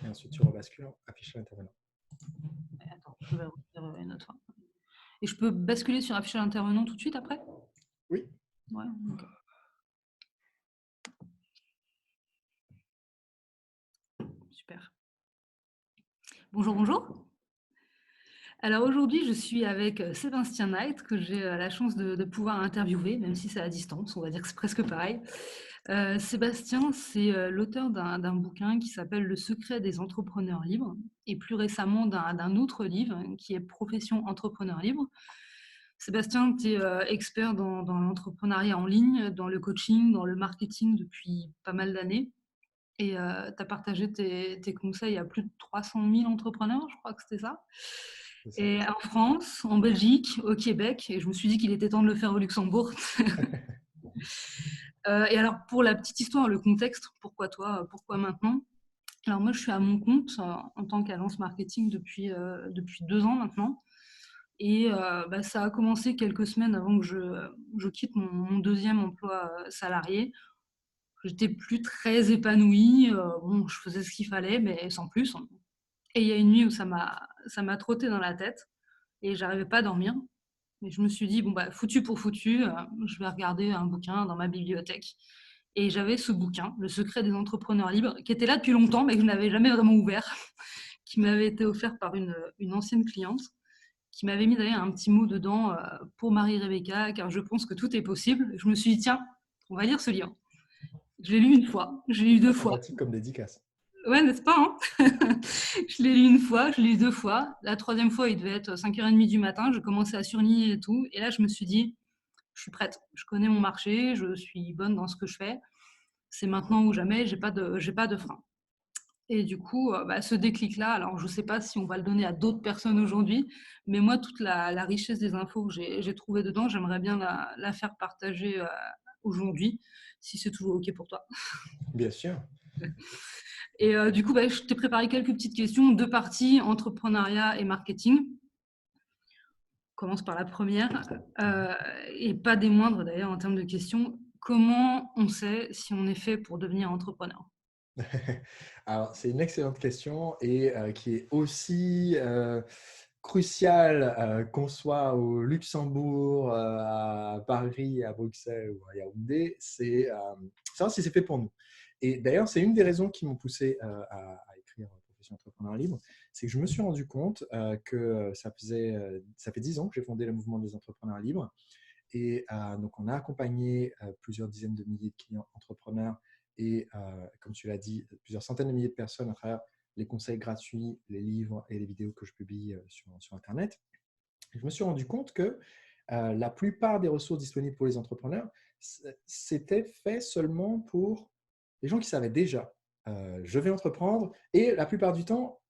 Et ensuite, tu rebascules afficher l'intervenant. Attends, je vais refaire une autre fois. Et je peux basculer sur afficher l'intervenant tout de suite après? Oui. Ouais, ok. Super. Bonjour, bonjour. Alors aujourd'hui, je suis avec Sébastien Knight, que j'ai la chance de pouvoir interviewer, même si c'est à distance, on va dire que c'est presque pareil. Sébastien, c'est l'auteur d'un bouquin qui s'appelle Le secret des entrepreneurs libres, et plus récemment d'un autre livre qui est Profession entrepreneur libre. Sébastien, tu es expert dans l'entrepreneuriat en ligne, dans le coaching, dans le marketing depuis pas mal d'années. Et tu as partagé tes conseils à plus de 300 000 entrepreneurs, je crois que c'était ça. Ça. Et en France, en Belgique, au Québec, et je me suis dit qu'il était temps de le faire au Luxembourg. Et alors, pour la petite histoire, le contexte, pourquoi toi, pourquoi maintenant? Alors moi, je suis à mon compte en tant qu'agence marketing depuis 2 ans maintenant. Et ça a commencé quelques semaines avant que je quitte mon deuxième emploi salarié. J'étais plus très épanouie. Bon, je faisais ce qu'il fallait, mais sans plus. Et il y a une nuit où ça m'a trotté dans la tête et j'arrivais pas à dormir. Et je me suis dit, bon, bah, foutu pour foutu, je vais regarder un bouquin dans ma bibliothèque. Et j'avais ce bouquin, Le secret des entrepreneurs libres, qui était là depuis longtemps, mais que je n'avais jamais vraiment ouvert, qui m'avait été offert par une ancienne cliente, qui m'avait mis d'ailleurs un petit mot dedans pour Marie-Rebecca, car je pense que tout est possible. Je me suis dit, tiens, on va lire ce livre. Je l'ai lu une fois, je l'ai lu deux Très fois. sympathique comme dédicace. Ouais, n'est-ce pas, hein? Je l'ai lu une fois, je l'ai lu deux fois. La troisième fois, il devait être 5h30 du matin. Je commençais à surligner et tout. Et là, je me suis dit, je suis prête. Je connais mon marché, je suis bonne dans ce que je fais. C'est maintenant ou jamais, j'ai pas de frein. Et du coup, ce déclic-là, alors je ne sais pas si on va le donner à d'autres personnes aujourd'hui, mais moi, toute la richesse des infos que j'ai trouvées dedans, j'aimerais bien la faire partager aujourd'hui, si c'est toujours OK pour toi. Bien sûr. Et du coup, je t'ai préparé quelques petites questions, deux parties, entrepreneuriat et marketing. On commence par la première, et pas des moindres d'ailleurs en termes de questions. Comment on sait si on est fait pour devenir entrepreneur? Alors, c'est une excellente question et qui est aussi cruciale qu'on soit au Luxembourg, à Paris, à Bruxelles ou à Yaoundé, c'est savoir si c'est fait pour nous. Et d'ailleurs, c'est une des raisons qui m'ont poussé à écrire Profession entrepreneur libre, c'est que je me suis rendu compte que ça fait 10 ans que j'ai fondé le mouvement des entrepreneurs libres. Et donc, on a accompagné plusieurs dizaines de milliers de clients entrepreneurs et, comme tu l'as dit, plusieurs centaines de milliers de personnes à travers les conseils gratuits, les livres et les vidéos que je publie sur Internet. Et je me suis rendu compte que la plupart des ressources disponibles pour les entrepreneurs, c'était fait seulement pour les gens qui savaient déjà je vais entreprendre, et la plupart du temps,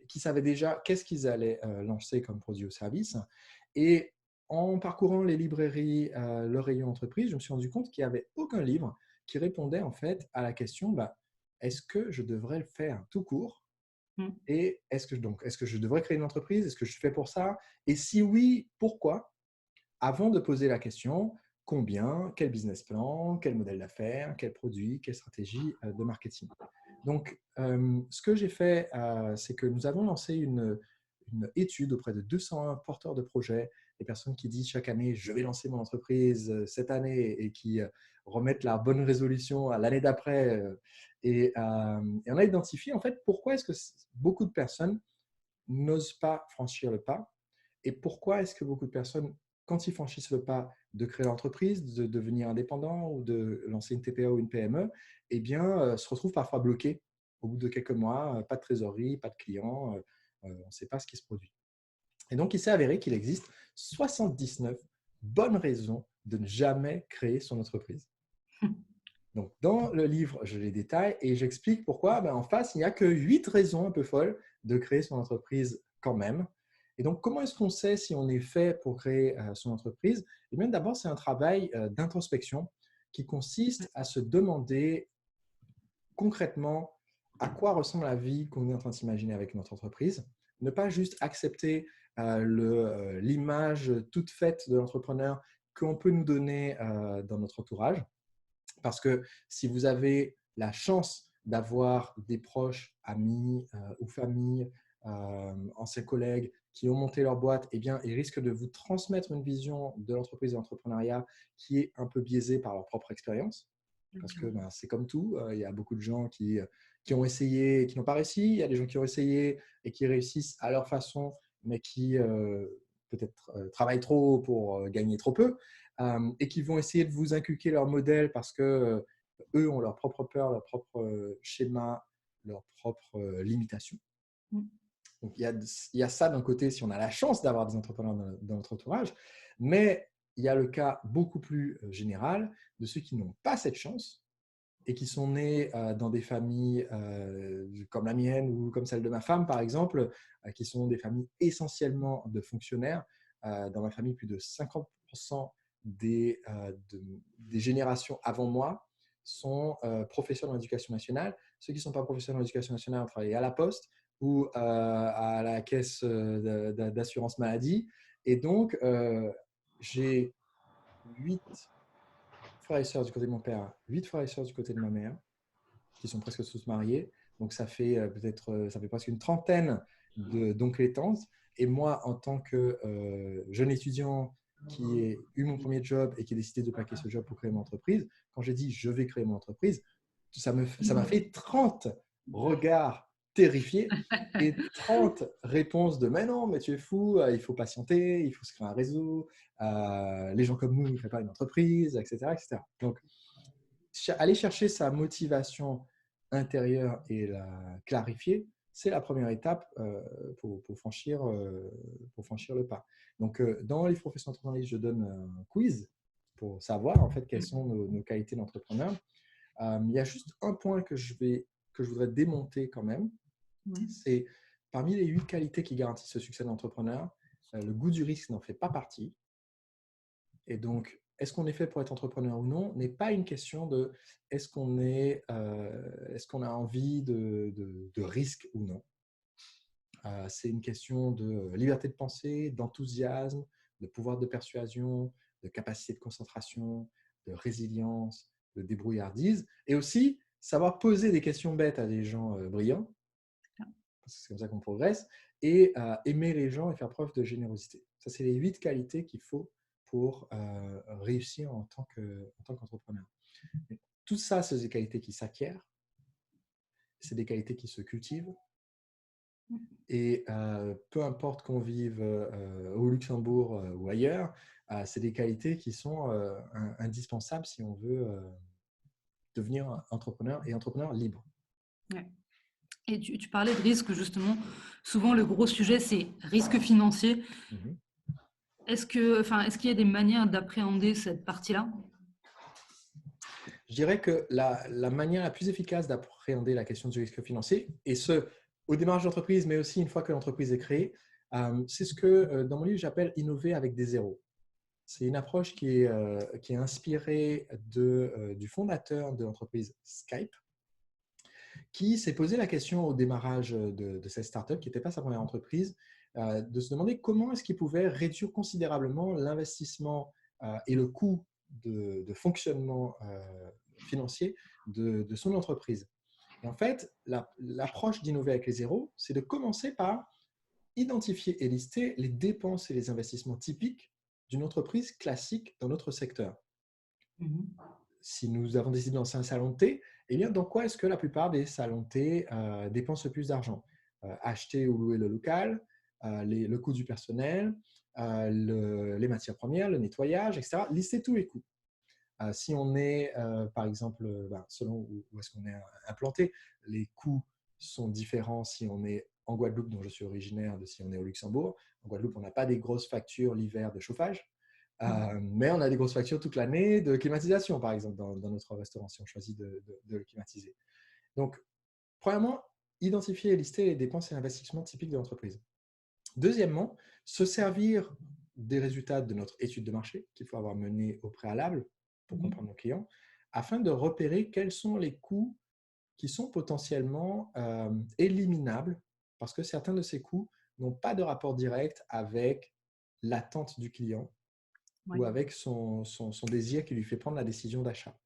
qui savaient déjà qu'est-ce qu'ils allaient lancer comme produit ou service. Et en parcourant les librairies, le rayon entreprise, je me suis rendu compte qu'il n'y avait aucun livre qui répondait en fait à la question est-ce que je devrais le faire tout court? Et est-ce que je devrais créer une entreprise? Est-ce que je suis fait pour ça? Et si oui, pourquoi? Avant de poser la question, combien, quel business plan, quel modèle d'affaires, quel produit, quelle stratégie de marketing. Donc, ce que j'ai fait, c'est que nous avons lancé une étude auprès de 201 porteurs de projets, des personnes qui disent chaque année « je vais lancer mon entreprise cette année » et qui remettent la bonne résolution à l'année d'après. Et on a identifié en fait pourquoi est-ce que beaucoup de personnes n'osent pas franchir le pas, et pourquoi est-ce que beaucoup de personnes, quand ils franchissent le pas de créer l'entreprise, de devenir indépendant ou de lancer une TPE ou une PME, eh bien, se retrouvent parfois bloqués au bout de quelques mois, pas de trésorerie, pas de clients, on ne sait pas ce qui se produit. Et donc, il s'est avéré qu'il existe 79 bonnes raisons de ne jamais créer son entreprise. Donc, dans le livre, je les détaille et j'explique pourquoi. En face, il n'y a que 8 raisons un peu folles de créer son entreprise quand même. Et donc, comment est-ce qu'on sait si on est fait pour créer son entreprise? Et bien, d'abord, c'est un travail d'introspection qui consiste à se demander concrètement à quoi ressemble la vie qu'on est en train de s'imaginer avec notre entreprise. Ne pas juste accepter l'image toute faite de l'entrepreneur qu'on peut nous donner dans notre entourage. Parce que si vous avez la chance d'avoir des proches, amis ou famille, anciens collègues qui ont monté leur boîte, eh bien, ils risquent de vous transmettre une vision de l'entreprise et de l'entrepreneuriat qui est un peu biaisée par leur propre expérience. Parce que ben, c'est comme tout, il y a beaucoup de gens qui ont essayé et qui n'ont pas réussi. Il y a des gens qui ont essayé et qui réussissent à leur façon, mais qui peut-être travaillent trop pour gagner trop peu et qui vont essayer de vous inculquer leur modèle parce que eux ont leur propre peur, leur propre schéma, leurs propres limitations. Donc, il y a ça d'un côté si on a la chance d'avoir des entrepreneurs dans notre entourage, mais il y a le cas beaucoup plus général de ceux qui n'ont pas cette chance et qui sont nés dans des familles comme la mienne ou comme celle de ma femme, par exemple, qui sont des familles essentiellement de fonctionnaires. Dans ma famille, plus de 50% des générations avant moi sont professeurs dans l'éducation nationale. Ceux qui ne sont pas professeurs dans l'éducation nationale ont travaillé à la Poste ou à la caisse d'assurance maladie. Et donc, j'ai 8 frères et sœurs du côté de mon père, 8 frères et sœurs du côté de ma mère, qui sont presque tous mariés. Donc, ça fait ça fait presque une trentaine d'oncles et tantes. Et moi, en tant que jeune étudiant qui ai eu mon premier job et qui a décidé de plaquer ce job pour créer mon entreprise, quand j'ai dit je vais créer mon entreprise, ça m'a fait 30 regards terrifiés et 30 réponses de mais non, mais tu es fou, il faut patienter, il faut se créer un réseau, les gens comme nous ne créent pas une entreprise, etc., etc. Donc, aller chercher sa motivation intérieure et la clarifier, c'est la première étape pour franchir le pas. Donc, dans le livre Profession Entrepreneuriale, je donne un quiz pour savoir en fait quelles sont nos qualités d'entrepreneur. Il y a juste un point que je voudrais démonter quand même. C'est parmi les 8 qualités qui garantissent le succès d'entrepreneur, le goût du risque n'en fait pas partie. Et donc, est-ce qu'on est fait pour être entrepreneur ou non n'est pas une question de est-ce qu'on a envie de risque ou non. C'est une question de liberté de pensée, d'enthousiasme, de pouvoir de persuasion, de capacité de concentration, de résilience, de débrouillardise et aussi savoir poser des questions bêtes à des gens brillants, parce que c'est comme ça qu'on progresse, et aimer les gens et faire preuve de générosité. Ça, c'est les 8 qualités qu'il faut pour réussir en tant qu'entrepreneur. Tout ça, c'est des qualités qui s'acquièrent, c'est des qualités qui se cultivent. Et peu importe qu'on vive au Luxembourg ou ailleurs, c'est des qualités qui sont indispensables si on veut devenir entrepreneur et entrepreneur libre. Ouais. Et tu parlais de risque, justement. Souvent, le gros sujet, c'est risque financier. Mm-hmm. Est-ce qu'il y a des manières d'appréhender cette partie-là? Je dirais que la manière la plus efficace d'appréhender la question du risque financier, et ce, au démarrage d'entreprise, mais aussi une fois que l'entreprise est créée, c'est ce que dans mon livre, j'appelle innover avec des zéros. C'est une approche qui est inspirée du fondateur de l'entreprise Skype, qui s'est posé la question au démarrage de cette startup, qui n'était pas sa première entreprise, de se demander comment est-ce qu'il pouvait réduire considérablement l'investissement et le coût de fonctionnement financier de son entreprise. Et en fait, l'approche d'innover avec les zéros, c'est de commencer par identifier et lister les dépenses et les investissements typiques d'une entreprise classique dans notre secteur. Si nous avons décidé de lancer un salon de thé, eh bien, dans quoi est-ce que la plupart des salons de thé dépensent le plus d'argent? Acheter ou louer le local, le coût du personnel, les matières premières, le nettoyage, etc. Listez tous les coûts. Si on est, par exemple, selon où est-ce qu'on est implanté, les coûts sont différents si on est en Guadeloupe, dont je suis originaire, de si on est au Luxembourg. En Guadeloupe, on n'a pas des grosses factures l'hiver de chauffage. Mais on a des grosses factures toute l'année de climatisation, par exemple, dans notre restaurant, si on choisit de le climatiser. Donc, premièrement, identifier et lister les dépenses et investissements typiques de l'entreprise. Deuxièmement, se servir des résultats de notre étude de marché qu'il faut avoir menée au préalable pour comprendre nos clients, afin de repérer quels sont les coûts qui sont potentiellement éliminables, parce que certains de ces coûts n'ont pas de rapport direct avec l'attente du client ou avec son désir qui lui fait prendre la décision d'achat.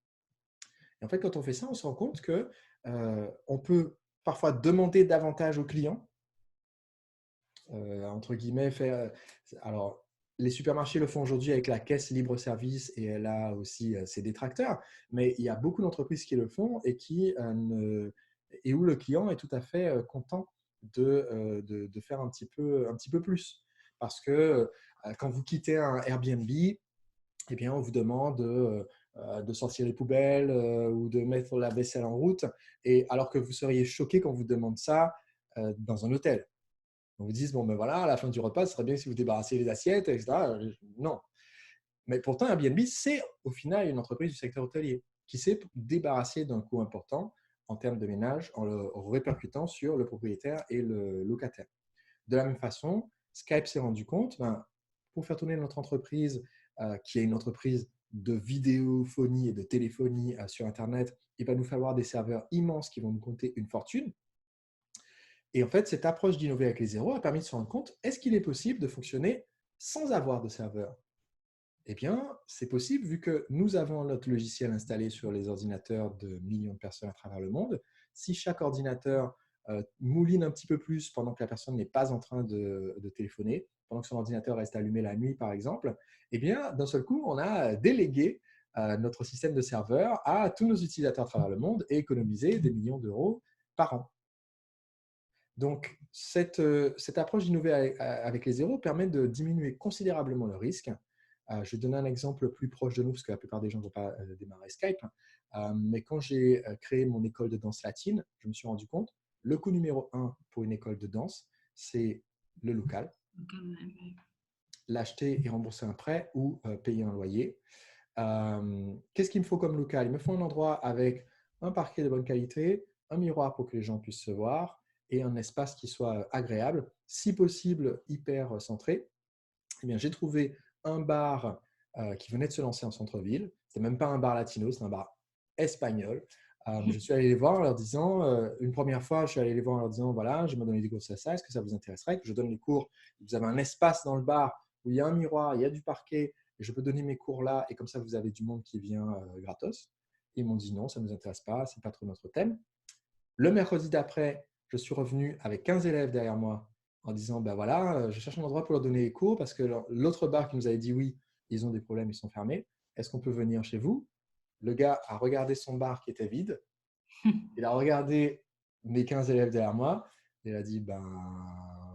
Et en fait, quand on fait ça, on se rend compte que On peut parfois demander davantage aux clients, entre guillemets, faire… Alors, les supermarchés le font aujourd'hui avec la caisse libre-service et elle a aussi ses détracteurs, mais il y a beaucoup d'entreprises qui le font et, et où le client est tout à fait content de faire un petit peu plus. Parce que quand vous quittez un Airbnb, eh bien, on vous demande de sortir les poubelles ou de mettre la vaisselle en route, et alors que vous seriez choqué quand on vous demande ça dans un hôtel. On vous dit, bon, ben voilà, à la fin du repas, ce serait bien si vous débarrassiez les assiettes, etc. Non. Mais pourtant, Airbnb, c'est au final une entreprise du secteur hôtelier qui s'est débarrassée d'un coût important en termes de ménage en le répercutant sur le propriétaire et le locataire. De la même façon, Skype s'est rendu compte, pour faire tourner notre entreprise, qui est une entreprise de vidéophonie et de téléphonie sur Internet, il va nous falloir des serveurs immenses qui vont nous coûter une fortune. Et en fait, cette approche d'innover avec les zéros a permis de se rendre compte, est-ce qu'il est possible de fonctionner sans avoir de serveur? Eh bien, c'est possible vu que nous avons notre logiciel installé sur les ordinateurs de millions de personnes à travers le monde. Si chaque ordinateur mouline un petit peu plus pendant que la personne n'est pas en train de téléphoner, pendant que son ordinateur reste allumé la nuit, par exemple, eh bien, d'un seul coup, on a délégué notre système de serveurs à tous nos utilisateurs à travers le monde et économisé des millions d'euros par an. Donc, cette approche d'innover avec les zéros permet de diminuer considérablement le risque. Je vais donner un exemple plus proche de nous, parce que la plupart des gens ne vont pas démarrer Skype. Mais quand j'ai créé mon école de danse latine, je me suis rendu compte, le coût numéro 1 pour une école de danse, c'est le local, l'acheter et rembourser un prêt ou payer un loyer. Qu'est-ce qu'il me faut comme local? Il me faut un endroit avec un parquet de bonne qualité, un miroir pour que les gens puissent se voir et un espace qui soit agréable, si possible hyper centré. Eh bien, j'ai trouvé un bar qui venait de se lancer en centre-ville. Ce n'était même pas un bar latino, c'est un bar espagnol. Je suis allé les voir en leur disant, une première fois, je suis allé les voir en leur disant, voilà, je me donné des cours sur ça, est-ce que ça vous intéresserait que je donne les cours? Vous avez un espace dans le bar où il y a un miroir, il y a du parquet, et je peux donner mes cours là, et comme ça, vous avez du monde qui vient gratos. Ils m'ont dit non, ça ne nous intéresse pas, ce n'est pas trop notre thème. Le mercredi d'après, je suis revenu avec 15 élèves derrière moi en disant, ben voilà, je cherche un endroit pour leur donner les cours parce que l'autre bar qui nous avait dit oui, ils ont des problèmes, ils sont fermés. Est-ce qu'on peut venir chez vous? Le gars a regardé son bar qui était vide. Il a regardé mes 15 élèves derrière moi et il a dit, ben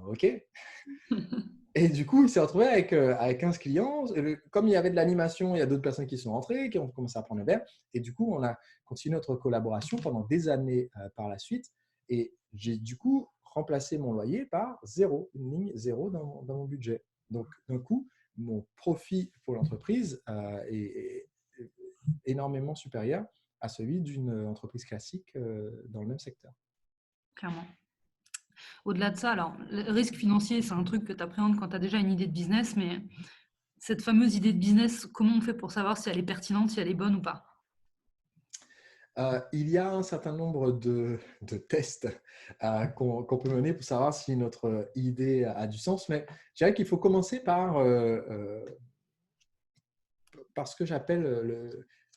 ok. Et du coup, il s'est retrouvé avec 15 clients. Comme il y avait de l'animation, il y a d'autres personnes qui sont rentrées, qui ont commencé à prendre le verre. Et du coup, on a continué notre collaboration pendant des années par la suite. Et j'ai du coup remplacé mon loyer par zéro, une ligne zéro dans mon budget. Donc, d'un coup, mon profit pour l'entreprise est énormément supérieur à celui d'une entreprise classique dans le même secteur. Clairement. Au-delà de ça, alors, le risque financier, c'est un truc que tu appréhendes quand tu as déjà une idée de business, mais cette fameuse idée de business, comment on fait pour savoir si elle est pertinente, si elle est bonne ou pas? Il y a un certain nombre de tests qu'on peut mener pour savoir si notre idée a du sens, mais je dirais qu'il faut commencer par ce que j'appelle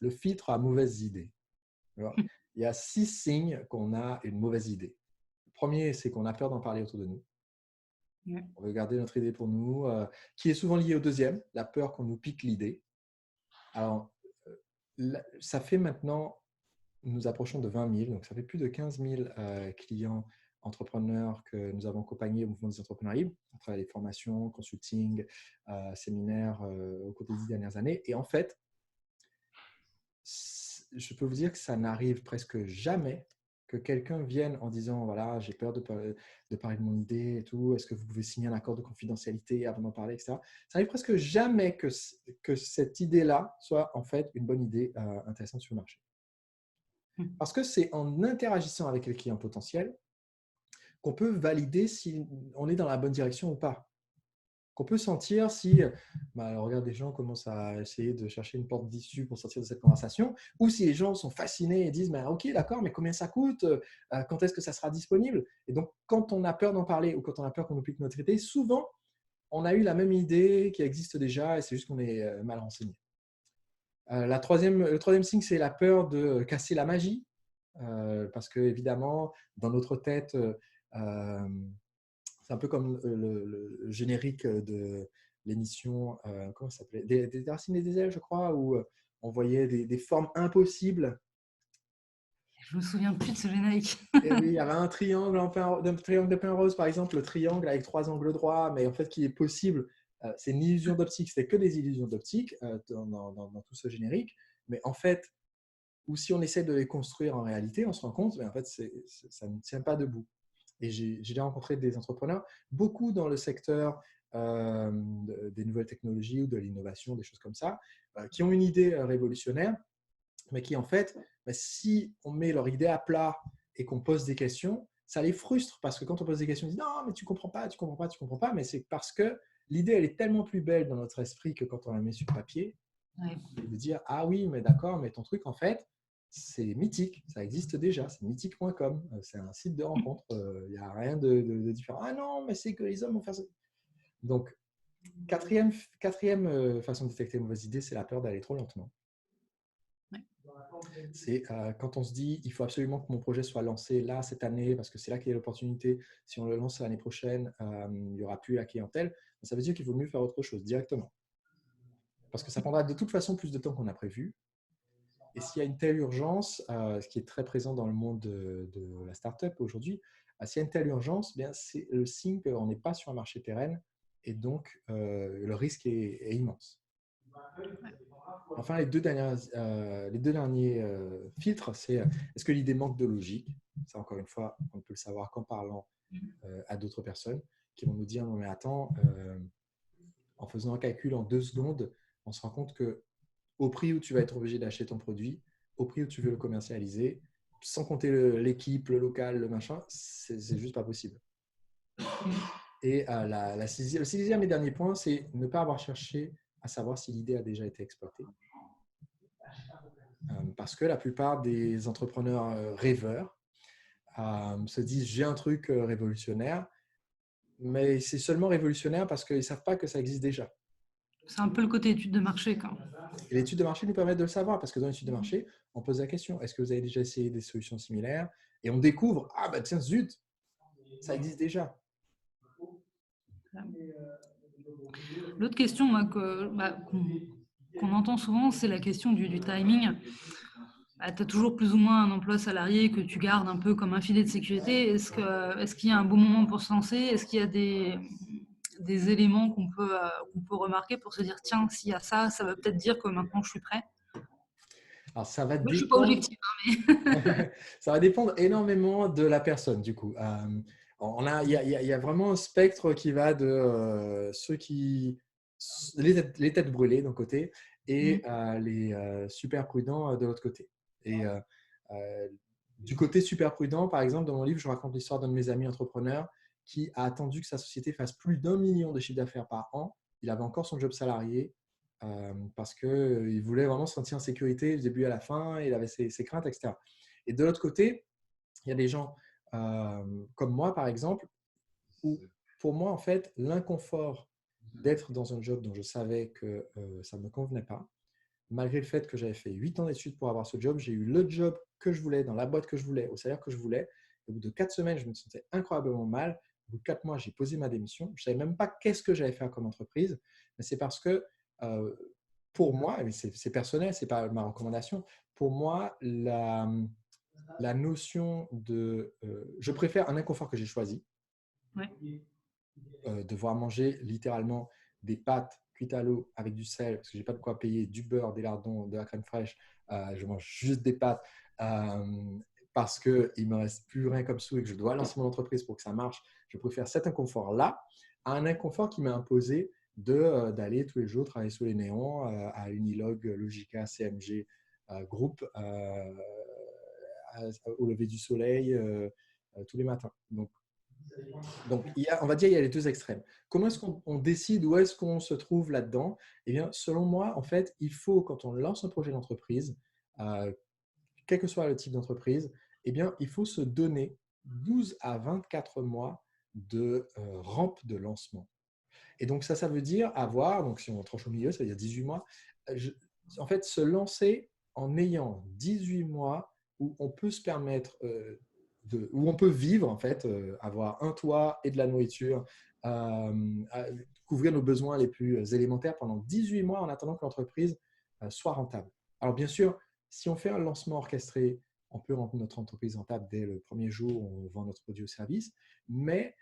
le filtre à mauvaises idées. Alors, il y a 6 signes qu'on a une mauvaise idée. Le premier, c'est qu'on a peur d'en parler autour de nous. Ouais. On veut garder notre idée pour nous, qui est souvent liée au deuxième, la peur qu'on nous pique l'idée. Alors, ça fait maintenant, nous approchons de 20 000, donc ça fait plus de 15 000 clients entrepreneurs que nous avons accompagnés au mouvement des entrepreneurs libres, à travers les formations, consulting, séminaires au cours des 10 dernières années. Et en fait, je peux vous dire que ça n'arrive presque jamais que quelqu'un vienne en disant, voilà, j'ai peur de parler de mon idée et tout, est-ce que vous pouvez signer un accord de confidentialité avant d'en parler, etc. Ça n'arrive presque jamais que cette idée-là soit en fait une bonne idée intéressante sur le marché. Parce que c'est en interagissant avec les clients potentiels qu'on peut valider si on est dans la bonne direction ou pas. Qu'on peut sentir si, regarde, des gens commencent à essayer de chercher une porte d'issue pour sortir de cette conversation, ou si les gens sont fascinés et disent, ok, d'accord, mais combien ça coûte? Quand est-ce que ça sera disponible? Et donc, quand on a peur d'en parler ou quand on a peur qu'on nous pique notre idée, souvent, on a eu la même idée qui existe déjà et c'est juste qu'on est mal renseigné. Le troisième signe, c'est la peur de casser la magie. parce que évidemment, dans notre tête, c'est un peu comme le générique de l'émission, comment ça s'appelait, des Racines et des ailes, je crois, où on voyait des formes impossibles. Je me souviens plus de ce générique. Et oui, il y avait un triangle, un triangle de Penrose, par exemple, le triangle avec 3 angles droits, mais en fait, qui est possible, c'est une illusion d'optique. C'était que des illusions d'optique dans tout ce générique. Mais en fait, ou si on essaie de les construire en réalité, on se rend compte, mais en fait, ça ne tient pas debout. Et j'ai déjà rencontré des entrepreneurs, beaucoup dans le secteur des nouvelles technologies ou de l'innovation, des choses comme ça, qui ont une idée révolutionnaire, mais qui en fait, si on met leur idée à plat et qu'on pose des questions, ça les frustre parce que quand on pose des questions, ils disent non, mais tu comprends pas, tu comprends pas, tu comprends pas, mais c'est parce que l'idée, elle est tellement plus belle dans notre esprit que quand on la met sur papier, Ouais. et de dire ah oui, mais d'accord, mais ton truc, en fait, c'est mythique, ça existe déjà, c'est mythique.com, c'est un site de rencontre, il n'y a rien de différent. Ah non, mais c'est que les hommes vont faire ça. Donc, quatrième façon de détecter une mauvaise idée, c'est la peur d'aller trop lentement. Ouais. C'est quand on se dit il faut absolument que mon projet soit lancé là cette année parce que c'est là qu'il y a l'opportunité. Si on le lance l'année prochaine, il n'y aura plus la clientèle. Ça veut dire qu'il vaut mieux faire autre chose directement. Parce que ça prendra de toute façon plus de temps qu'on a prévu. Et s'il y a une telle urgence, ce qui est très présent dans le monde de la startup aujourd'hui, s'il y a une telle urgence, bien, c'est le signe qu'on n'est pas sur un marché pérenne et donc le risque est immense. Enfin, les deux derniers filtres, c'est est-ce que l'idée manque de logique? Ça, encore une fois, on ne peut le savoir qu'en parlant à d'autres personnes qui vont nous dire non, mais attends, en faisant un calcul en 2 secondes, on se rend compte que au prix où tu vas être obligé d'acheter ton produit, au prix où tu veux le commercialiser, sans compter l'équipe, le local, le machin, c'est juste pas possible. Et le 6e et dernier point, c'est ne pas avoir cherché à savoir si l'idée a déjà été exploitée. Parce que la plupart des entrepreneurs rêveurs se disent j'ai un truc révolutionnaire, mais c'est seulement révolutionnaire parce qu'ils ne savent pas que ça existe déjà. C'est un peu le côté étude de marché, quoi. Et l'étude de marché nous permet de le savoir parce que dans l'étude de marché, on pose la question est-ce que vous avez déjà essayé des solutions similaires? Et on découvre ah bah tiens, zut, ça existe déjà. L'autre question moi, qu'on entend souvent, c'est la question du timing. Bah, tu as toujours plus ou moins un emploi salarié que tu gardes un peu comme un filet de sécurité. Est-ce qu'il y a un bon moment pour se lancer? Est-ce qu'il y a des éléments qu'on peut remarquer pour se dire tiens, s'il y a ça, ça va peut-être dire que maintenant je suis prêt? Alors ça va Moi, je ne suis pas dépendre. objective, hein, mais Ça va dépendre énormément de la personne, du coup. Il y a vraiment un spectre qui va de ceux qui. Les têtes brûlées d'un côté et les super prudents de l'autre côté. Et euh, du côté super prudent, par exemple, dans mon livre, je raconte l'histoire d'un de mes amis entrepreneurs qui a attendu que sa société fasse plus d'1 million de chiffre d'affaires par an. Il avait encore son job salarié parce qu'il voulait vraiment se sentir en sécurité du début à la fin, il avait ses craintes, etc. Et de l'autre côté, il y a des gens comme moi, par exemple, où pour moi, en fait, l'inconfort d'être dans un job dont je savais que ça ne me convenait pas, malgré le fait que j'avais fait 8 ans d'études pour avoir ce job, j'ai eu le job que je voulais, dans la boîte que je voulais, au salaire que je voulais. Au bout de 4 semaines, je me sentais incroyablement mal. Au bout de 4 mois, j'ai posé ma démission. Je ne savais même pas qu'est-ce que j'allais faire comme entreprise, mais c'est parce que euh, pour moi, et c'est personnel, ce n'est pas ma recommandation, pour moi, la notion de… je préfère un inconfort que j'ai choisi, ouais. devoir manger littéralement des pâtes cuites à l'eau avec du sel, parce que je n'ai pas de quoi payer du beurre, des lardons, de la crème fraîche, je mange juste des pâtes parce qu'il ne me reste plus rien comme sous et que je dois lancer mon entreprise pour que ça marche. Je préfère cet inconfort-là à un inconfort qui m'a imposé d'aller tous les jours travailler sous les néons à Unilog, Logica, CMG, Groupe, au lever du soleil tous les matins. Donc on va dire il y a les deux extrêmes. Comment est-ce qu'on décide où est-ce qu'on se trouve là-dedans? Eh bien, selon moi, en fait, il faut, quand on lance un projet d'entreprise, quel que soit le type d'entreprise, eh bien, il faut se donner 12 à 24 mois de rampe de lancement. Et donc, ça veut dire avoir, donc si on tranche au milieu, ça veut dire 18 mois, en fait, se lancer en ayant 18 mois où on peut se permettre, où on peut vivre, en fait, avoir un toit et de la nourriture, couvrir nos besoins les plus élémentaires pendant 18 mois en attendant que l'entreprise soit rentable. Alors, bien sûr, si on fait un lancement orchestré, on peut rendre notre entreprise rentable dès le premier jour où on vend notre produit ou service, mais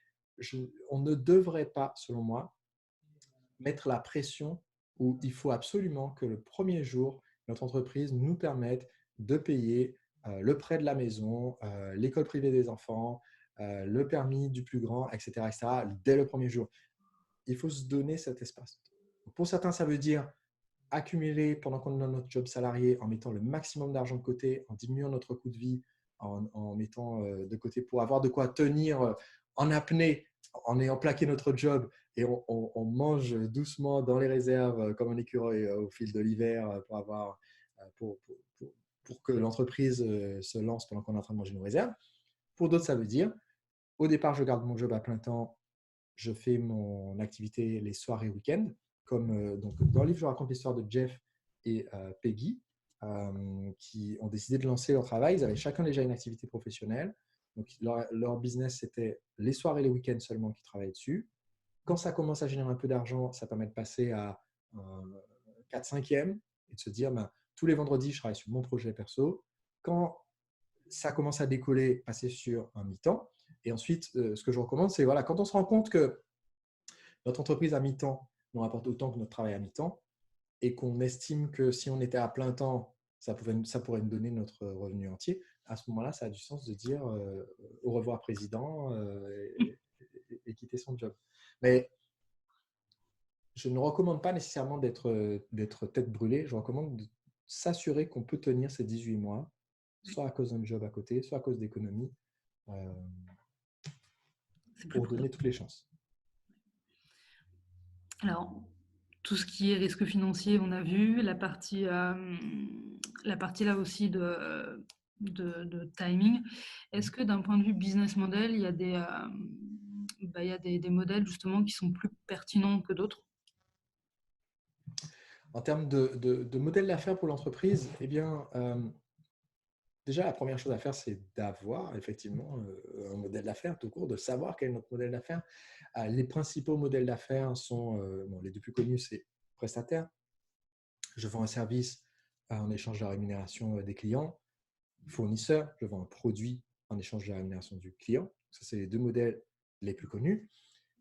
on ne devrait pas, selon moi, mettre la pression où il faut absolument que le premier jour, notre entreprise nous permette de payer le prêt de la maison, l'école privée des enfants, le permis du plus grand, etc., etc., dès le premier jour. Il faut se donner cet espace. Pour certains, ça veut dire accumuler pendant qu'on est dans notre job salarié en mettant le maximum d'argent de côté, en diminuant notre coût de vie, en mettant de côté pour avoir de quoi tenir en apnée, en ayant plaqué notre job et on mange doucement dans les réserves comme un écureuil au fil de l'hiver pour que l'entreprise se lance pendant qu'on est en train de manger nos réserves. Pour d'autres, ça veut dire, au départ, je garde mon job à plein temps, je fais mon activité les soirs et week-ends. Donc, dans le livre, je raconte l'histoire de Jeff et Peggy qui ont décidé de lancer leur travail. Ils avaient chacun déjà une activité professionnelle. Donc, leur business, c'était les soirs et les week-ends seulement qu'ils travaillaient dessus. Quand ça commence à générer un peu d'argent, ça permet de passer à 4/5e et de se dire, tous les vendredis, je travaille sur mon projet perso. Quand ça commence à décoller, passer sur un mi-temps. Et ensuite, ce que je recommande, c'est voilà, quand on se rend compte que notre entreprise à mi-temps nous rapporte autant que notre travail à mi-temps et qu'on estime que si on était à plein temps, ça pourrait nous donner notre revenu entier, à ce moment-là, ça a du sens de dire au revoir président et quitter son job. Mais je ne recommande pas nécessairement d'être tête brûlée. Je recommande de s'assurer qu'on peut tenir ces 18 mois, soit à cause d'un job à côté, soit à cause d'économies, pour donner toutes les chances. Alors, tout ce qui est risque financier, on a vu, la partie là aussi de timing. Est-ce que d'un point de vue business model, il y a des modèles justement qui sont plus pertinents que d'autres? En termes de modèle d'affaires pour l'entreprise, eh bien, déjà, la première chose à faire, c'est d'avoir effectivement un modèle d'affaires tout court, de savoir quel est notre modèle d'affaires. Les principaux modèles d'affaires sont, les deux plus connus, c'est prestataire. Je vends un service en échange de la rémunération des clients. Fournisseur, je vends un produit en échange de la rémunération du client. Ça, c'est les deux modèles les plus connus.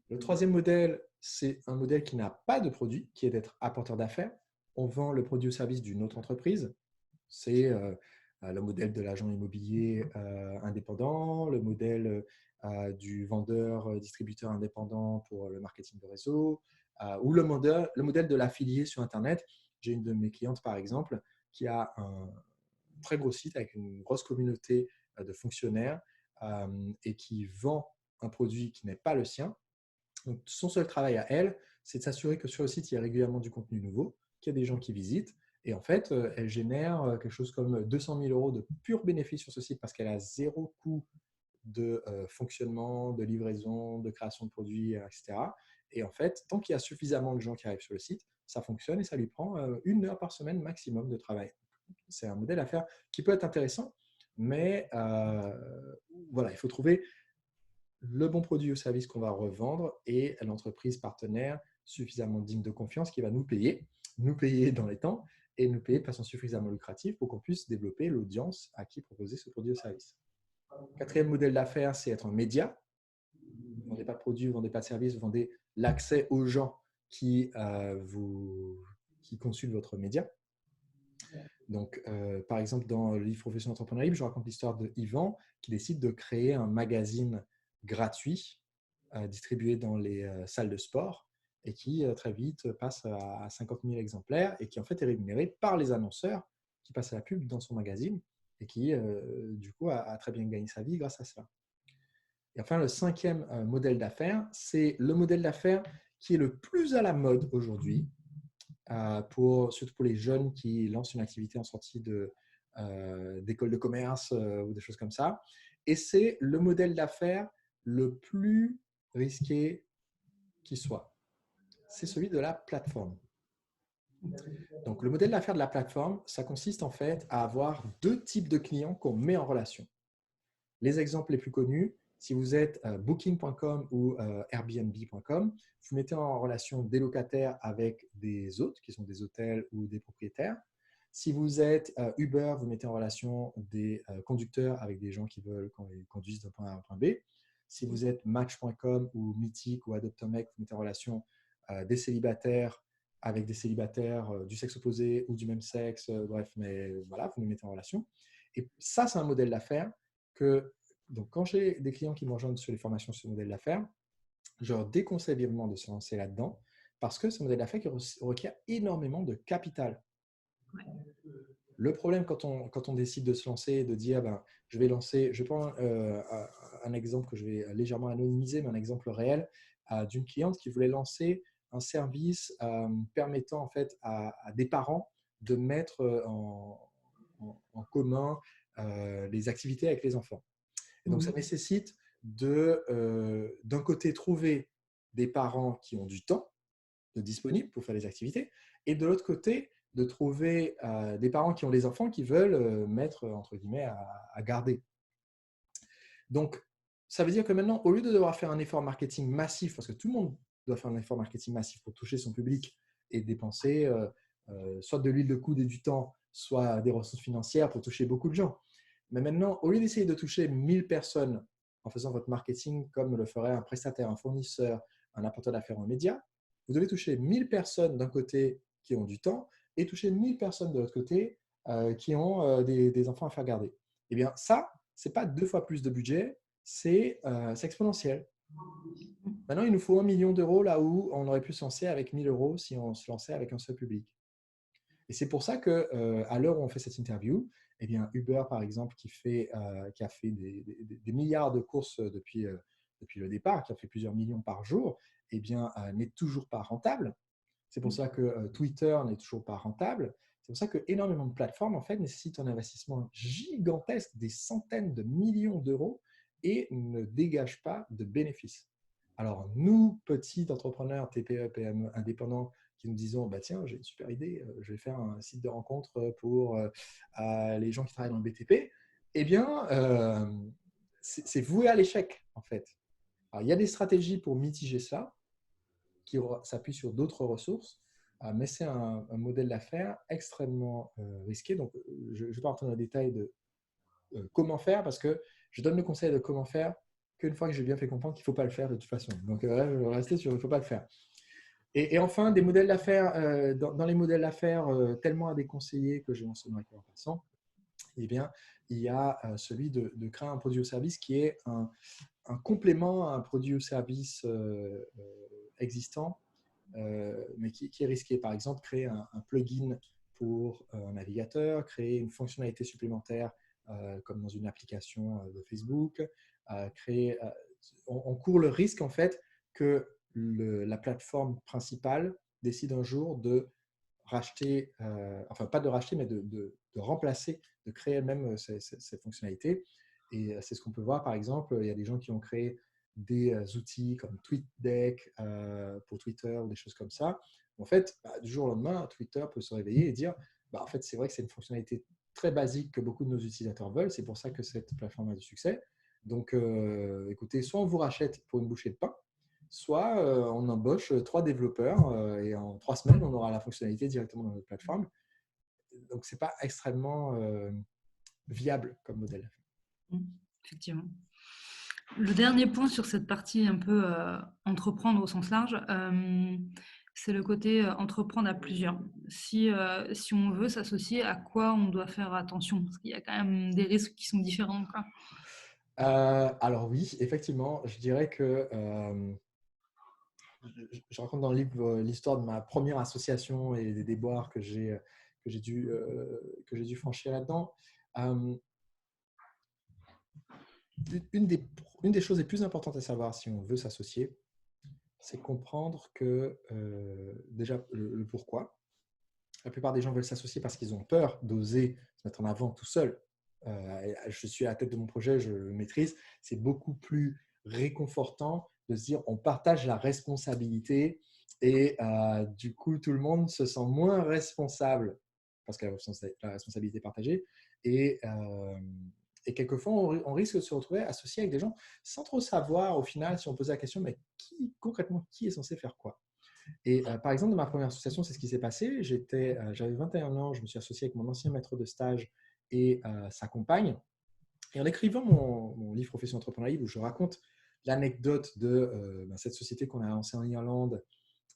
Le troisième modèle, c'est un modèle qui n'a pas de produit, qui est d'être apporteur d'affaires. On vend le produit ou service d'une autre entreprise. C'est le modèle de l'agent immobilier indépendant, le modèle du vendeur distributeur indépendant pour le marketing de réseau, ou le modèle de l'affilié sur Internet. J'ai une de mes clientes, par exemple, qui a un très gros site avec une grosse communauté de fonctionnaires et qui vend un produit qui n'est pas le sien. Donc, son seul travail à elle, c'est de s'assurer que sur le site, il y a régulièrement du contenu nouveau, qu'il y a des gens qui visitent. Et en fait, elle génère quelque chose comme 200 000 euros de pur bénéfice sur ce site parce qu'elle a zéro coût de fonctionnement, de livraison, de création de produits, etc. Et en fait, tant qu'il y a suffisamment de gens qui arrivent sur le site, ça fonctionne et ça lui prend 1 heure par semaine maximum de travail. C'est un modèle à faire qui peut être intéressant, mais voilà, il faut trouver le bon produit ou service qu'on va revendre et l'entreprise partenaire suffisamment digne de confiance qui va nous payer dans les temps et nous payer de façon suffisamment lucrative pour qu'on puisse développer l'audience à qui proposer ce produit ou service. Quatrième modèle d'affaires, c'est être un média. Vous ne vendez pas de produit, vous ne vendez pas de service, vous vendez l'accès aux gens qui consultent votre média. Donc, par exemple, dans le livre Profession d'entrepreneur libre, je raconte l'histoire de Yvan qui décide de créer un magazine gratuit distribué dans les salles de sport et qui très vite passe à 50 000 exemplaires et qui en fait est rémunéré par les annonceurs qui passent à la pub dans son magazine et qui du coup a très bien gagné sa vie grâce à cela. Et enfin, le cinquième modèle d'affaires, c'est le modèle d'affaires qui est le plus à la mode aujourd'hui, surtout pour les jeunes qui lancent une activité en sortie d'école de commerce ou des choses comme ça. Et c'est le modèle d'affaires le plus risqué qui soit. C'est celui de la plateforme. Donc, le modèle d'affaires de la plateforme, ça consiste en fait à avoir deux types de clients qu'on met en relation. Les exemples les plus connus, si vous êtes Booking.com ou Airbnb.com, vous mettez en relation des locataires avec des hôtes, qui sont des hôtels ou des propriétaires. Si vous êtes Uber, vous mettez en relation des conducteurs avec des gens qui veulent conduire d'un point A à un point B. Si vous êtes Match.com ou Mythic ou Adopt-A-Mec, vous mettez en relation des célibataires avec des célibataires du sexe opposé ou du même sexe, bref, mais voilà, vous nous mettez en relation. Et ça, c'est un modèle d'affaires que, donc, quand j'ai des clients qui me rejoignent sur les formations sur le modèle d'affaires, je leur déconseille vivement de se lancer là-dedans parce que c'est un modèle d'affaires qui requiert énormément de capital. Le problème quand on décide de se lancer, de dire ben, je vais lancer, je prends un exemple que je vais légèrement anonymiser, mais un exemple réel d'une cliente qui voulait lancer un service permettant en fait à des parents de mettre en commun les activités avec les enfants. Et donc, ça nécessite d'un côté, trouver des parents qui ont du temps de disponible pour faire les activités, et de l'autre côté, de trouver des parents qui ont les enfants qui veulent mettre, entre guillemets, à garder. Donc, ça veut dire que maintenant, au lieu de devoir faire un effort marketing massif, parce que tout le monde doit faire un effort marketing massif pour toucher son public et dépenser soit de l'huile de coude et du temps, soit des ressources financières pour toucher beaucoup de gens. Mais maintenant, au lieu d'essayer de toucher 1000 personnes en faisant votre marketing comme le ferait un prestataire, un fournisseur, un apporteur d'affaires en médias, vous devez toucher 1000 personnes d'un côté qui ont du temps et toucher 1000 personnes de l'autre côté qui ont des enfants à faire garder. Eh bien, ça, ce n'est pas 2 fois plus de budget, c'est exponentiel. Maintenant, il nous faut 1 million d'euros là où on aurait pu se lancer avec 1000 euros si on se lançait avec un seul public. Et c'est pour ça qu'à l'heure où on fait cette interview, eh bien, Uber, par exemple, qui a fait des milliards de courses depuis le départ, qui a fait plusieurs millions par jour, eh bien, n'est toujours pas rentable. C'est pour ça que Twitter n'est toujours pas rentable. C'est pour ça que énormément de plateformes en fait, nécessitent un investissement gigantesque, des centaines de millions d'euros, et ne dégagent pas de bénéfices. Alors, nous, petits entrepreneurs, TPE, PME, indépendants, qui nous disons, bah, tiens, j'ai une super idée, je vais faire un site de rencontre pour les gens qui travaillent dans le BTP, eh bien, c'est voué à l'échec, en fait. Alors, il y a des stratégies pour mitiger ça, qui s'appuie sur d'autres ressources, mais c'est un modèle d'affaires extrêmement risqué. Donc, je ne vais pas rentrer dans le détail de comment faire, parce que je donne le conseil de comment faire qu'une fois que j'ai bien fait comprendre qu'il ne faut pas le faire de toute façon. Donc, là, je vais rester sur il ne faut pas le faire. Et enfin, des modèles d'affaires, dans les modèles d'affaires tellement à déconseiller que j'ai mentionné en passant, eh bien, il y a celui de créer un produit ou service qui est un complément à un produit ou service existant, mais qui est risqué. Par exemple, créer un plugin pour un navigateur, créer une fonctionnalité supplémentaire comme dans une application de Facebook, on court le risque en fait que la plateforme principale décide un jour de racheter, enfin pas de racheter, mais de remplacer, de créer elle-même cette fonctionnalité. Et c'est ce qu'on peut voir, par exemple, il y a des gens qui ont créé des outils comme TweetDeck pour Twitter ou des choses comme ça. En fait, du jour au lendemain, Twitter peut se réveiller et dire, en fait, c'est vrai que c'est une fonctionnalité très basique que beaucoup de nos utilisateurs veulent. C'est pour ça que cette plateforme a du succès. Donc, écoutez, soit on vous rachète pour une bouchée de pain, soit on embauche 3 développeurs et en 3 semaines, on aura la fonctionnalité directement dans notre plateforme. Donc, ce n'est pas extrêmement viable comme modèle. Effectivement. Le dernier point sur cette partie un peu entreprendre au sens large, c'est le côté entreprendre à plusieurs. Si on veut s'associer, à quoi on doit faire attention? Parce qu'il y a quand même des risques qui sont différents, quoi. Alors oui, effectivement, je dirais que je raconte dans le livre l'histoire de ma première association et des déboires que j'ai dû franchir là-dedans. Une des choses les plus importantes à savoir si on veut s'associer, c'est comprendre que déjà le pourquoi. La plupart des gens veulent s'associer parce qu'ils ont peur d'oser se mettre en avant tout seul. Je suis à la tête de mon projet, je le maîtrise. C'est beaucoup plus réconfortant de se dire on partage la responsabilité Et du coup, tout le monde se sent moins responsable parce que la responsabilité est partagée. Et, quelquefois, on risque de se retrouver associé avec des gens sans trop savoir, au final, si on posait la question, mais concrètement, qui est censé faire quoi? Et par exemple, dans ma première association, c'est ce qui s'est passé. J'avais 21 ans, je me suis associé avec mon ancien maître de stage et sa compagne. Et en écrivant mon livre Profession entrepreneuriale, où je raconte l'anecdote de cette société qu'on a lancée en Irlande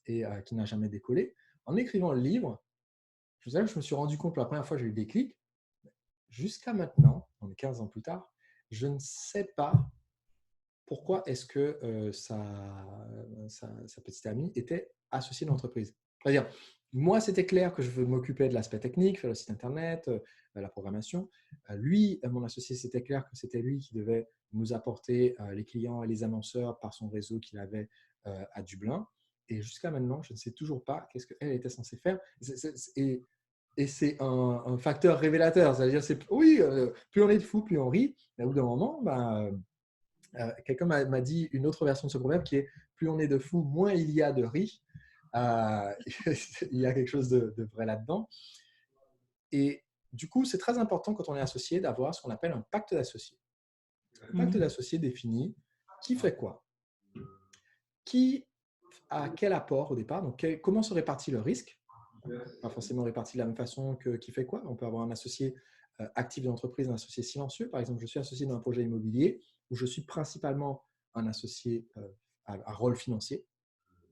et qui n'a jamais décollé, en écrivant le livre, je me suis rendu compte, pour la première fois, j'ai eu des clics. Jusqu'à maintenant, on est 15 ans plus tard, je ne sais pas pourquoi est-ce que sa petite amie était associée de l'entreprise. C'est-à-dire, moi, c'était clair que je veux m'occuper de l'aspect technique, faire le site internet, la programmation. Lui, mon associé, c'était clair que c'était lui qui devait nous apporter les clients et les annonceurs par son réseau qu'il avait à Dublin. Et jusqu'à maintenant, je ne sais toujours pas qu'est-ce qu'elle était censée faire. Et c'est un facteur révélateur. C'est-à-dire, oui, plus on est de fous, plus on rit. Mais au bout d'un moment, quelqu'un m'a dit une autre version de ce proverbe qui est plus on est de fous, moins il y a de riz. Euh, il y a quelque chose de vrai là-dedans. Et du coup, c'est très important quand on est associé d'avoir ce qu'on appelle un pacte d'associé. Le pacte d'associé définit qui fait quoi, qui a quel apport au départ, donc comment se répartit le risque. Pas forcément réparti de la même façon que qui fait quoi. On peut avoir un associé actif de l'entreprise, un associé silencieux. Par exemple, je suis associé dans un projet immobilier où je suis principalement un associé à rôle financier,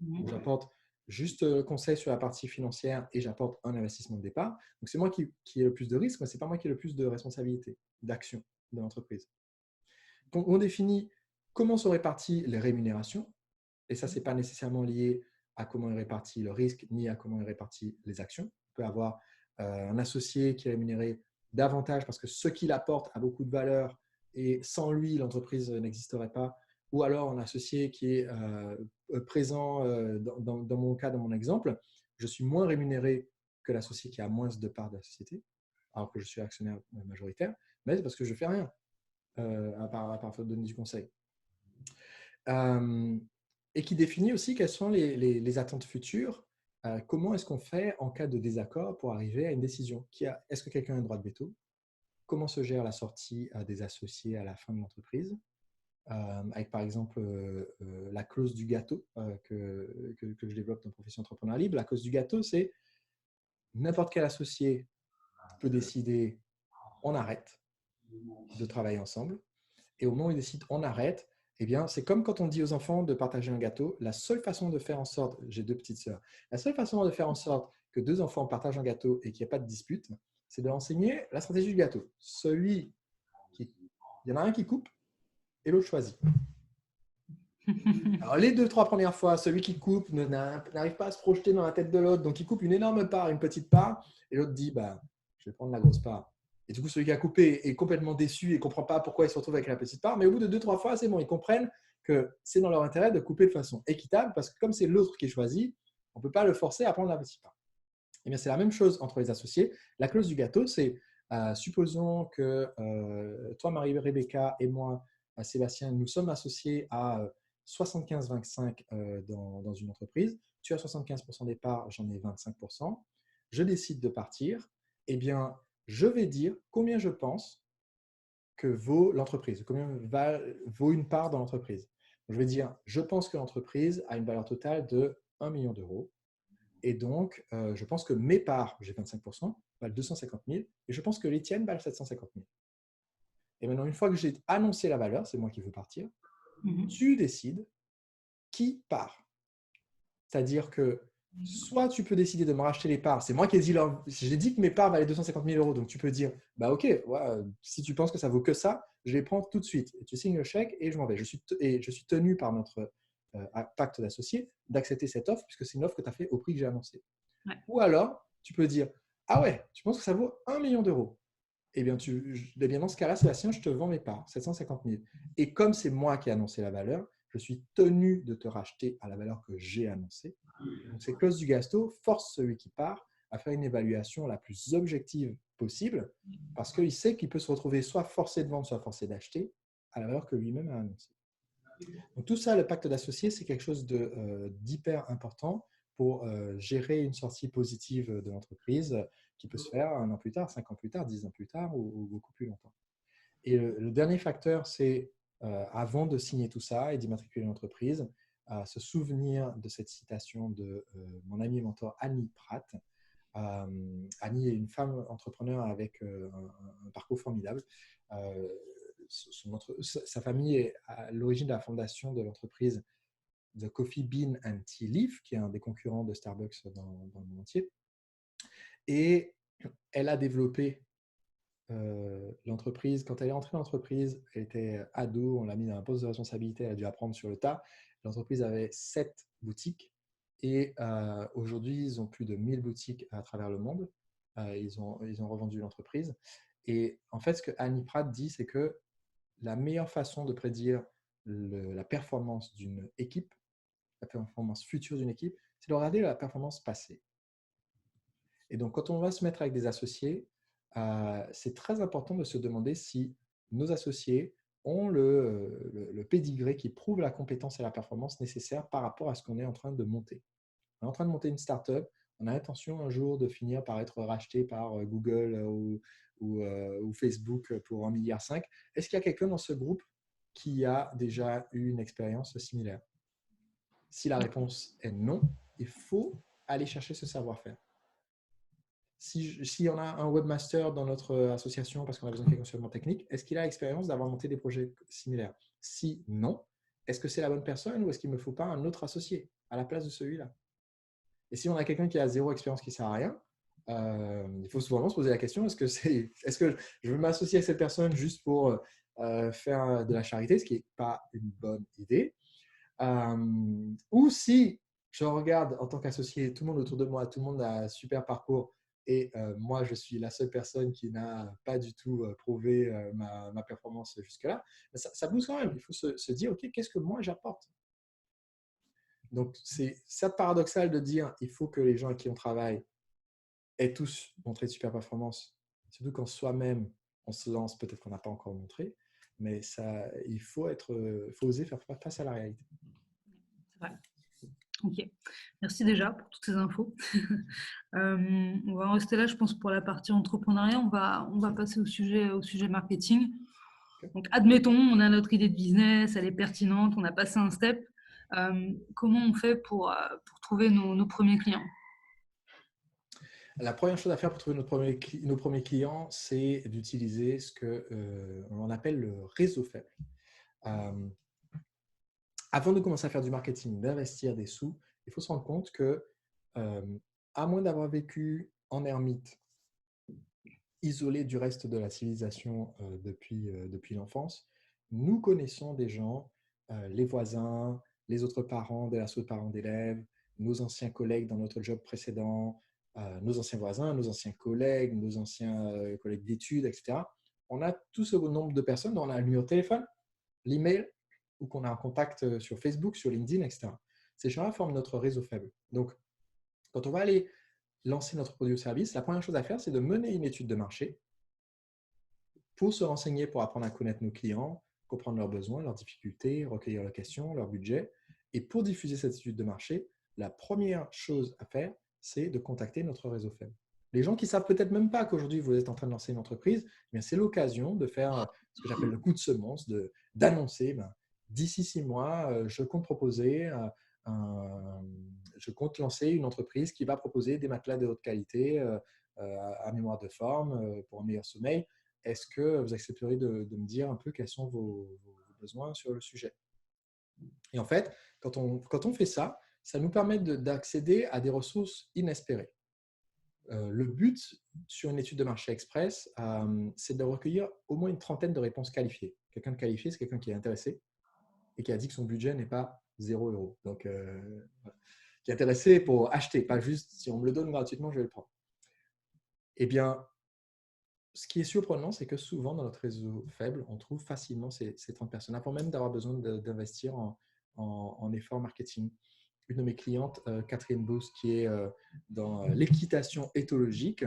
où j'apporte juste conseil sur la partie financière et j'apporte un investissement de départ. Donc, c'est moi qui ai le plus de risques, mais ce n'est pas moi qui ai le plus de responsabilité, d'action de l'entreprise. Donc, on définit comment sont réparties les rémunérations, et ça, ce n'est pas nécessairement lié à comment est réparti le risque ni à comment est réparti les actions. On peut avoir un associé qui est rémunéré davantage parce que ce qu'il apporte a beaucoup de valeur et sans lui, l'entreprise n'existerait pas. Ou alors un associé qui est présent, dans mon cas, dans mon exemple, je suis moins rémunéré que l'associé qui a moins de parts de la société, alors que je suis actionnaire majoritaire, mais c'est parce que je ne fais rien, à part donner du conseil. Et qui définit aussi quelles sont les attentes futures. Comment est-ce qu'on fait en cas de désaccord pour arriver à une décision? Est-ce que quelqu'un a un droit de veto? Comment se gère la sortie des associés à la fin de l'entreprise? Avec par exemple la clause du gâteau que je développe dans Profession Entrepreneur Libre. La clause du gâteau, c'est n'importe quel associé peut décider on arrête de travailler ensemble. Et au moment où ils décident on arrête, eh bien, c'est comme quand on dit aux enfants de partager un gâteau. La seule façon de faire en sorte, j'ai 2 petites sœurs, la seule façon de faire en sorte que 2 enfants partagent un gâteau et qu'il n'y ait pas de dispute, c'est de leur enseigner la stratégie du gâteau. Il y en a un qui coupe et l'autre choisit. Alors, les 2-3 premières fois, celui qui coupe n'arrive pas à se projeter dans la tête de l'autre, donc il coupe une énorme part, une petite part, et l'autre dit je vais prendre la grosse part. Et du coup, celui qui a coupé est complètement déçu et ne comprend pas pourquoi il se retrouve avec la petite part, mais au bout de 2-3 fois, c'est bon, ils comprennent que c'est dans leur intérêt de couper de façon équitable, parce que comme c'est l'autre qui choisit, on ne peut pas le forcer à prendre la petite part. Et bien, c'est la même chose entre les associés. La clause du gâteau, c'est supposons que toi, Marie-Rebecca, et moi, Sébastien, nous sommes associés à 75-25 dans une entreprise. Tu as 75% des parts, j'en ai 25%. Je décide de partir. Eh bien, je vais dire combien je pense que vaut l'entreprise, combien vaut une part dans l'entreprise. Je vais dire, je pense que l'entreprise a une valeur totale de 1 million d'euros. Et donc, je pense que mes parts, j'ai 25%, valent 250 000, et je pense que les tiennes valent 750 000. Et maintenant, une fois que j'ai annoncé la valeur, c'est moi qui veux partir, tu décides qui part. C'est-à-dire que soit tu peux décider de me racheter les parts, c'est moi qui ai dit, j'ai dit que mes parts valaient 250 000 euros, donc tu peux dire, ok, ouais, si tu penses que ça vaut que ça, je les prends tout de suite. Et tu signes le chèque et je m'en vais. Je suis tenu par notre pacte d'associés d'accepter cette offre puisque c'est une offre que tu as fait au prix que j'ai annoncé. Ouais. Ou alors, tu peux dire, ah ouais, tu penses que ça vaut 1 million d'euros? Eh bien, dans ce cas-là, Sébastien, je te vends mes parts, 750 000. Et comme c'est moi qui ai annoncé la valeur, je suis tenu de te racheter à la valeur que j'ai annoncée. Donc, cette clause du gâteau force celui qui part à faire une évaluation la plus objective possible parce qu'il sait qu'il peut se retrouver soit forcé de vendre, soit forcé d'acheter à la valeur que lui-même a annoncée. Donc, tout ça, le pacte d'associés, c'est quelque chose d'hyper important pour gérer une sortie positive de l'entreprise qui peut se faire 1 an plus tard, 5 ans plus tard, 10 ans plus tard ou beaucoup plus longtemps. Et le dernier facteur, c'est avant de signer tout ça et d'immatriculer l'entreprise, se souvenir de cette citation de mon ami et mentor Annie Pratt. Annie est une femme entrepreneur avec un parcours formidable. Sa famille est à l'origine de la fondation de l'entreprise The Coffee Bean and Tea Leaf, qui est un des concurrents de Starbucks dans le monde entier. Et elle a développé l'entreprise. Quand elle est entrée dans l'entreprise, elle était ado, on l'a mis dans un poste de responsabilité, elle a dû apprendre sur le tas. L'entreprise avait 7 boutiques et aujourd'hui, ils ont plus de 1000 boutiques à travers le monde. Ils ont revendu l'entreprise. Et en fait, ce que Annie Pratt dit, c'est que la meilleure façon de prédire la performance d'une équipe, la performance future d'une équipe, c'est de regarder la performance passée. Et donc, quand on va se mettre avec des associés, c'est très important de se demander si nos associés ont le pédigré qui prouve la compétence et la performance nécessaires par rapport à ce qu'on est en train de monter. On est en train de monter une startup, on a l'intention un jour de finir par être racheté par Google ou Facebook pour 1,5 milliard. Est-ce qu'il y a quelqu'un dans ce groupe qui a déjà eu une expérience similaire? Si la réponse est non, il faut aller chercher ce savoir-faire. S'il y en a un webmaster dans notre association parce qu'on a besoin de quelqu'un sur le plan technique, est-ce qu'il a l'expérience d'avoir monté des projets similaires? Si non, est-ce que c'est la bonne personne ou est-ce qu'il ne me faut pas un autre associé à la place de celui-là? Et si on a quelqu'un qui a 0 expérience qui ne sert à rien, il faut souvent se poser la question, est-ce que je veux m'associer à cette personne juste pour faire de la charité, ce qui n'est pas une bonne idée, ou si je regarde en tant qu'associé, tout le monde autour de moi, tout le monde a un super parcours et moi, je suis la seule personne qui n'a pas du tout prouvé ma performance jusque-là, ça booste quand même. Il faut se dire, OK, qu'est-ce que moi j'apporte? Donc, c'est ça paradoxal de dire il faut que les gens avec qui on travaille aient tous montré de super performance, surtout quand soi-même on se lance, peut-être qu'on n'a pas encore montré, mais il faut oser faire face à la réalité. C'est vrai. Ok, merci déjà pour toutes ces infos. On va en rester là, je pense, pour la partie entrepreneuriat. On va passer au sujet marketing. Donc, admettons, on a notre idée de business, elle est pertinente, on a passé un step. Comment on fait pour trouver nos premiers clients? La première chose à faire pour trouver nos premiers clients, c'est d'utiliser ce qu'on appelle le réseau faible. Avant de commencer à faire du marketing, d'investir des sous, il faut se rendre compte que, à moins d'avoir vécu en ermite, isolé du reste de la civilisation depuis l'enfance, nous connaissons des gens, les voisins, les autres parents de l'asso de parents d'élèves, nos anciens collègues dans notre job précédent, nos anciens voisins, nos anciens collègues, nos anciens collègues d'études, etc. On a tout ce nombre de personnes dont on a le numéro de téléphone, l'email, ou qu'on a un contact sur Facebook, sur LinkedIn, etc. Ces gens-là forment notre réseau faible. Donc, quand on va aller lancer notre produit ou service, la première chose à faire, c'est de mener une étude de marché pour se renseigner, pour apprendre à connaître nos clients, comprendre leurs besoins, leurs difficultés, recueillir leurs questions, leur budget. Et pour diffuser cette étude de marché, la première chose à faire, c'est de contacter notre réseau faible. Les gens qui ne savent peut-être même pas qu'aujourd'hui, vous êtes en train de lancer une entreprise, c'est l'occasion de faire ce que j'appelle le coup de semence, d'annoncer, d'ici 6 mois, je compte lancer une entreprise qui va proposer des matelas de haute qualité à mémoire de forme pour un meilleur sommeil. Est-ce que vous accepteriez de me dire un peu quels sont vos besoins sur le sujet? Et en fait, quand on fait ça, ça nous permet d'accéder à des ressources inespérées. Le but sur une étude de marché express, c'est de recueillir au moins une trentaine de réponses qualifiées. Quelqu'un de qualifié, c'est quelqu'un qui est intéressé et qui a dit que son budget n'est pas 0 €. Donc, qui est intéressé pour acheter, pas juste si on me le donne gratuitement, je vais le prendre. Eh bien, ce qui est surprenant, c'est que souvent dans notre réseau faible, on trouve facilement ces 30 personnes, avant même d'avoir besoin d'investir en efforts marketing. Une de mes clientes, Catherine Booth, qui est dans l'équitation éthologique,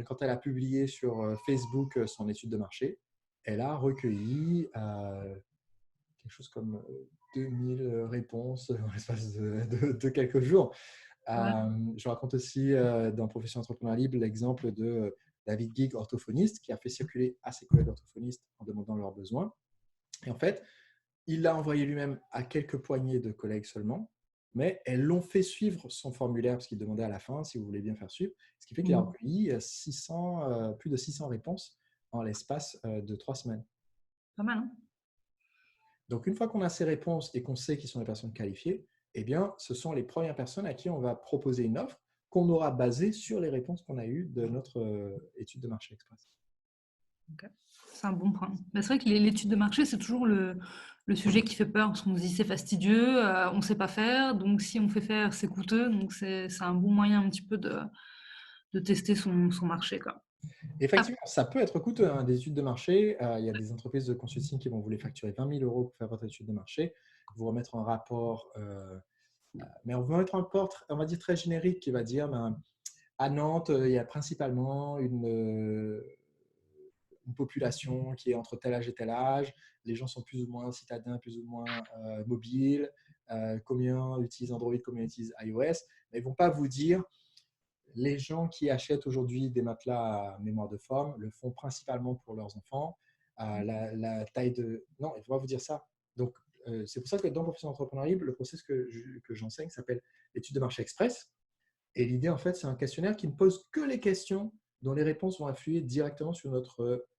quand elle a publié sur Facebook son étude de marché, elle a recueilli quelque chose comme 2000 réponses en l'espace de quelques jours. Ouais. Je raconte aussi dans Profession Entrepreneur Libre l'exemple de David Gig, orthophoniste, qui a fait circuler à ses collègues orthophonistes en demandant leurs besoins. Et en fait, il l'a envoyé lui-même à quelques poignées de collègues seulement, mais elles l'ont fait suivre son formulaire parce qu'il demandait à la fin si vous voulez bien faire suivre, ce qui fait qu'il a recueilli plus de 600 réponses en l'espace de 3 semaines. Pas mal, hein? Donc, une fois qu'on a ces réponses et qu'on sait qui sont les personnes qualifiées, eh bien, ce sont les premières personnes à qui on va proposer une offre qu'on aura basée sur les réponses qu'on a eues de notre étude de marché express. Okay. C'est un bon point. Mais c'est vrai que l'étude de marché, c'est toujours le sujet qui fait peur, parce qu'on se dit c'est fastidieux, on ne sait pas faire, donc si on fait faire, c'est coûteux, donc c'est un bon moyen un petit peu de tester son marché, quoi. Effectivement, ça peut être coûteux, hein, des études de marché. Il y a des entreprises de consulting qui vont vous les facturer 20 000 euros pour faire votre étude de marché, vous remettre un rapport, mais on va mettre un rapport, on va dire très générique, qui va dire à Nantes, il y a principalement une population qui est entre tel âge et tel âge, les gens sont plus ou moins citadins, plus ou moins mobiles, combien utilisent Android, combien utilisent iOS, mais ils ne vont pas vous dire les gens qui achètent aujourd'hui des matelas à mémoire de forme le font principalement pour leurs enfants. La taille de… Non, il ne faut pas vous dire ça. Donc, c'est pour ça que dans Profession Entrepreneur Libre, le processus que j'enseigne s'appelle l'étude de marché express. Et l'idée, en fait, c'est un questionnaire qui ne pose que les questions dont les réponses vont influer directement sur notre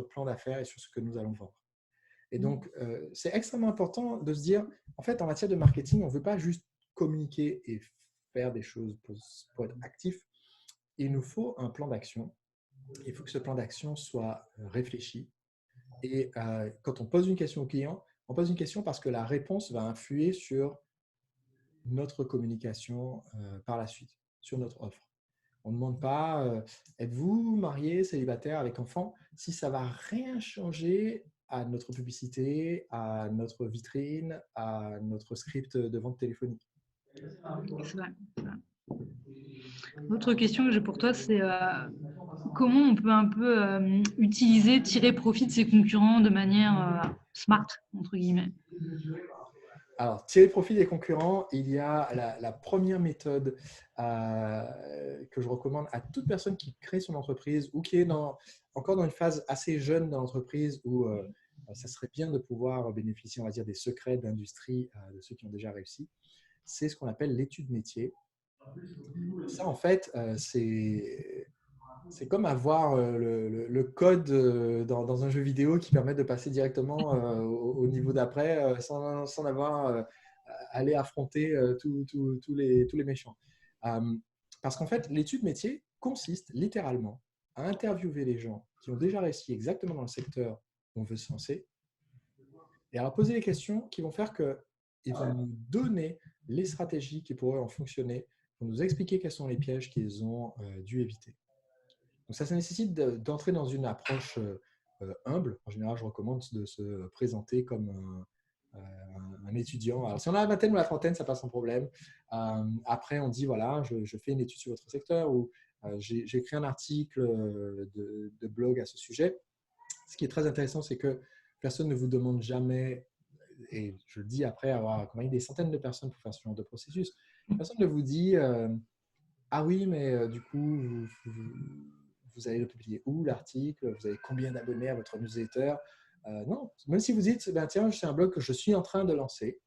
plan d'affaires et sur ce que nous allons vendre. Et donc, c'est extrêmement important de se dire, en fait, en matière de marketing, on ne veut pas juste communiquer et faire des choses pour être actif. Il nous faut un plan d'action. Il faut que ce plan d'action soit réfléchi. Et quand on pose une question au client, on pose une question parce que la réponse va influer sur notre communication par la suite, sur notre offre. On ne demande pas êtes-vous marié, célibataire, avec enfant, si ça ne va rien changer à notre publicité, à notre vitrine, à notre script de vente téléphonique. C'est vrai. L'autre question que j'ai pour toi, c'est comment on peut un peu utiliser, tirer profit de ses concurrents de manière smart, entre guillemets. Alors, tirer profit des concurrents, il y a la première méthode que je recommande à toute personne qui crée son entreprise ou qui est encore dans une phase assez jeune dans l'entreprise où ça serait bien de pouvoir bénéficier, on va dire, des secrets d'industrie de ceux qui ont déjà réussi. C'est ce qu'on appelle l'étude métier. Ça, en fait, c'est comme avoir le code dans un jeu vidéo qui permet de passer directement au niveau d'après sans avoir aller affronter tous les méchants. Parce qu'en fait, l'étude métier consiste littéralement à interviewer les gens qui ont déjà réussi exactement dans le secteur où on veut se lancer et à leur poser les questions qui vont faire qu'ils vont nous donner les stratégies qui pourraient en fonctionner, pour nous expliquer quels sont les pièges qu'ils ont dû éviter. Donc ça nécessite d'entrer dans une approche humble. En général, je recommande de se présenter comme un étudiant. Alors, si on a la vingtaine ou la trentaine, ça passe sans problème. Après, on dit, voilà, je fais une étude sur votre secteur ou j'ai écrit un article de blog à ce sujet. Ce qui est très intéressant, c'est que personne ne vous demande jamais, et je le dis après avoir accompagné des centaines de personnes pour faire ce genre de processus, personne ne vous dit ah oui, mais du coup, vous allez le publier où l'article, vous avez combien d'abonnés à votre newsletter. Non, même si vous dites, ben, tiens, c'est un blog que je suis en train de lancer,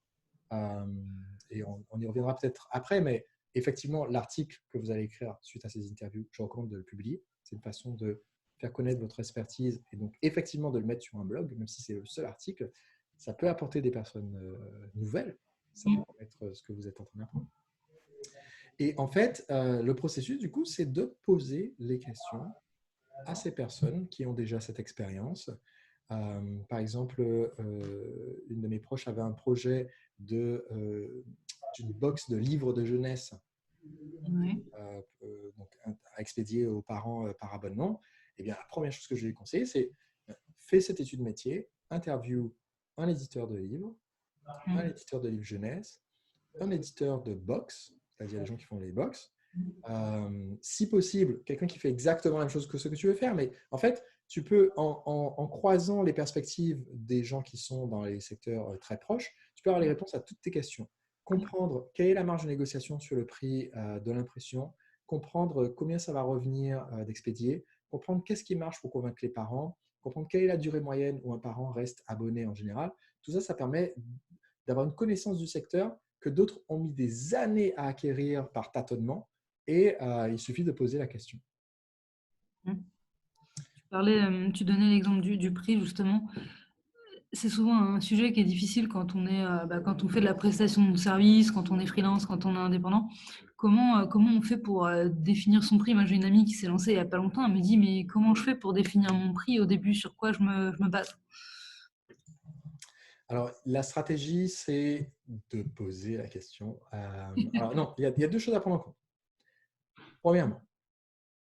et on y reviendra peut-être après, mais effectivement, l'article que vous allez écrire suite à ces interviews, je recommande de le publier. C'est une façon de faire connaître votre expertise et donc effectivement de le mettre sur un blog, même si c'est le seul article. Ça peut apporter des personnes nouvelles, ça peut être ce que vous êtes en train d'apprendre. Et en fait, le processus, du coup, c'est de poser les questions à ces personnes qui ont déjà cette expérience. Par exemple, une de mes proches avait un projet d'une box de livres de jeunesse donc, à expédier aux parents par abonnement. Eh bien, la première chose que je lui ai conseillé, c'est fais cette étude métier, interview un éditeur de livres, un éditeur de livres jeunesse, un éditeur de box, c'est-à-dire les gens qui font les box. Si possible, quelqu'un qui fait exactement la même chose que ce que tu veux faire, mais en fait, tu peux, en croisant les perspectives des gens qui sont dans les secteurs très proches, tu peux avoir les réponses à toutes tes questions. comprendre quelle est la marge de négociation sur le prix de l'impression, comprendre combien ça va revenir d'expédier, comprendre qu'est-ce qui marche pour convaincre les parents, comprendre quelle est la durée moyenne où un parent reste abonné en général. Tout ça, ça permet d'avoir une connaissance du secteur que d'autres ont mis des années à acquérir par tâtonnement et il suffit de poser la question. Tu donnais l'exemple du prix, justement. C'est souvent un sujet qui est difficile quand quand on fait de la prestation de service, quand on est freelance, quand on est indépendant. Comment on fait pour définir son prix? Moi, j'ai une amie qui s'est lancée il n'y a pas longtemps. Elle me dit, mais comment je fais pour définir mon prix au début? Sur quoi je me base? Alors, la stratégie, c'est de poser la question. Alors, non, il y a deux choses à prendre en compte. Premièrement,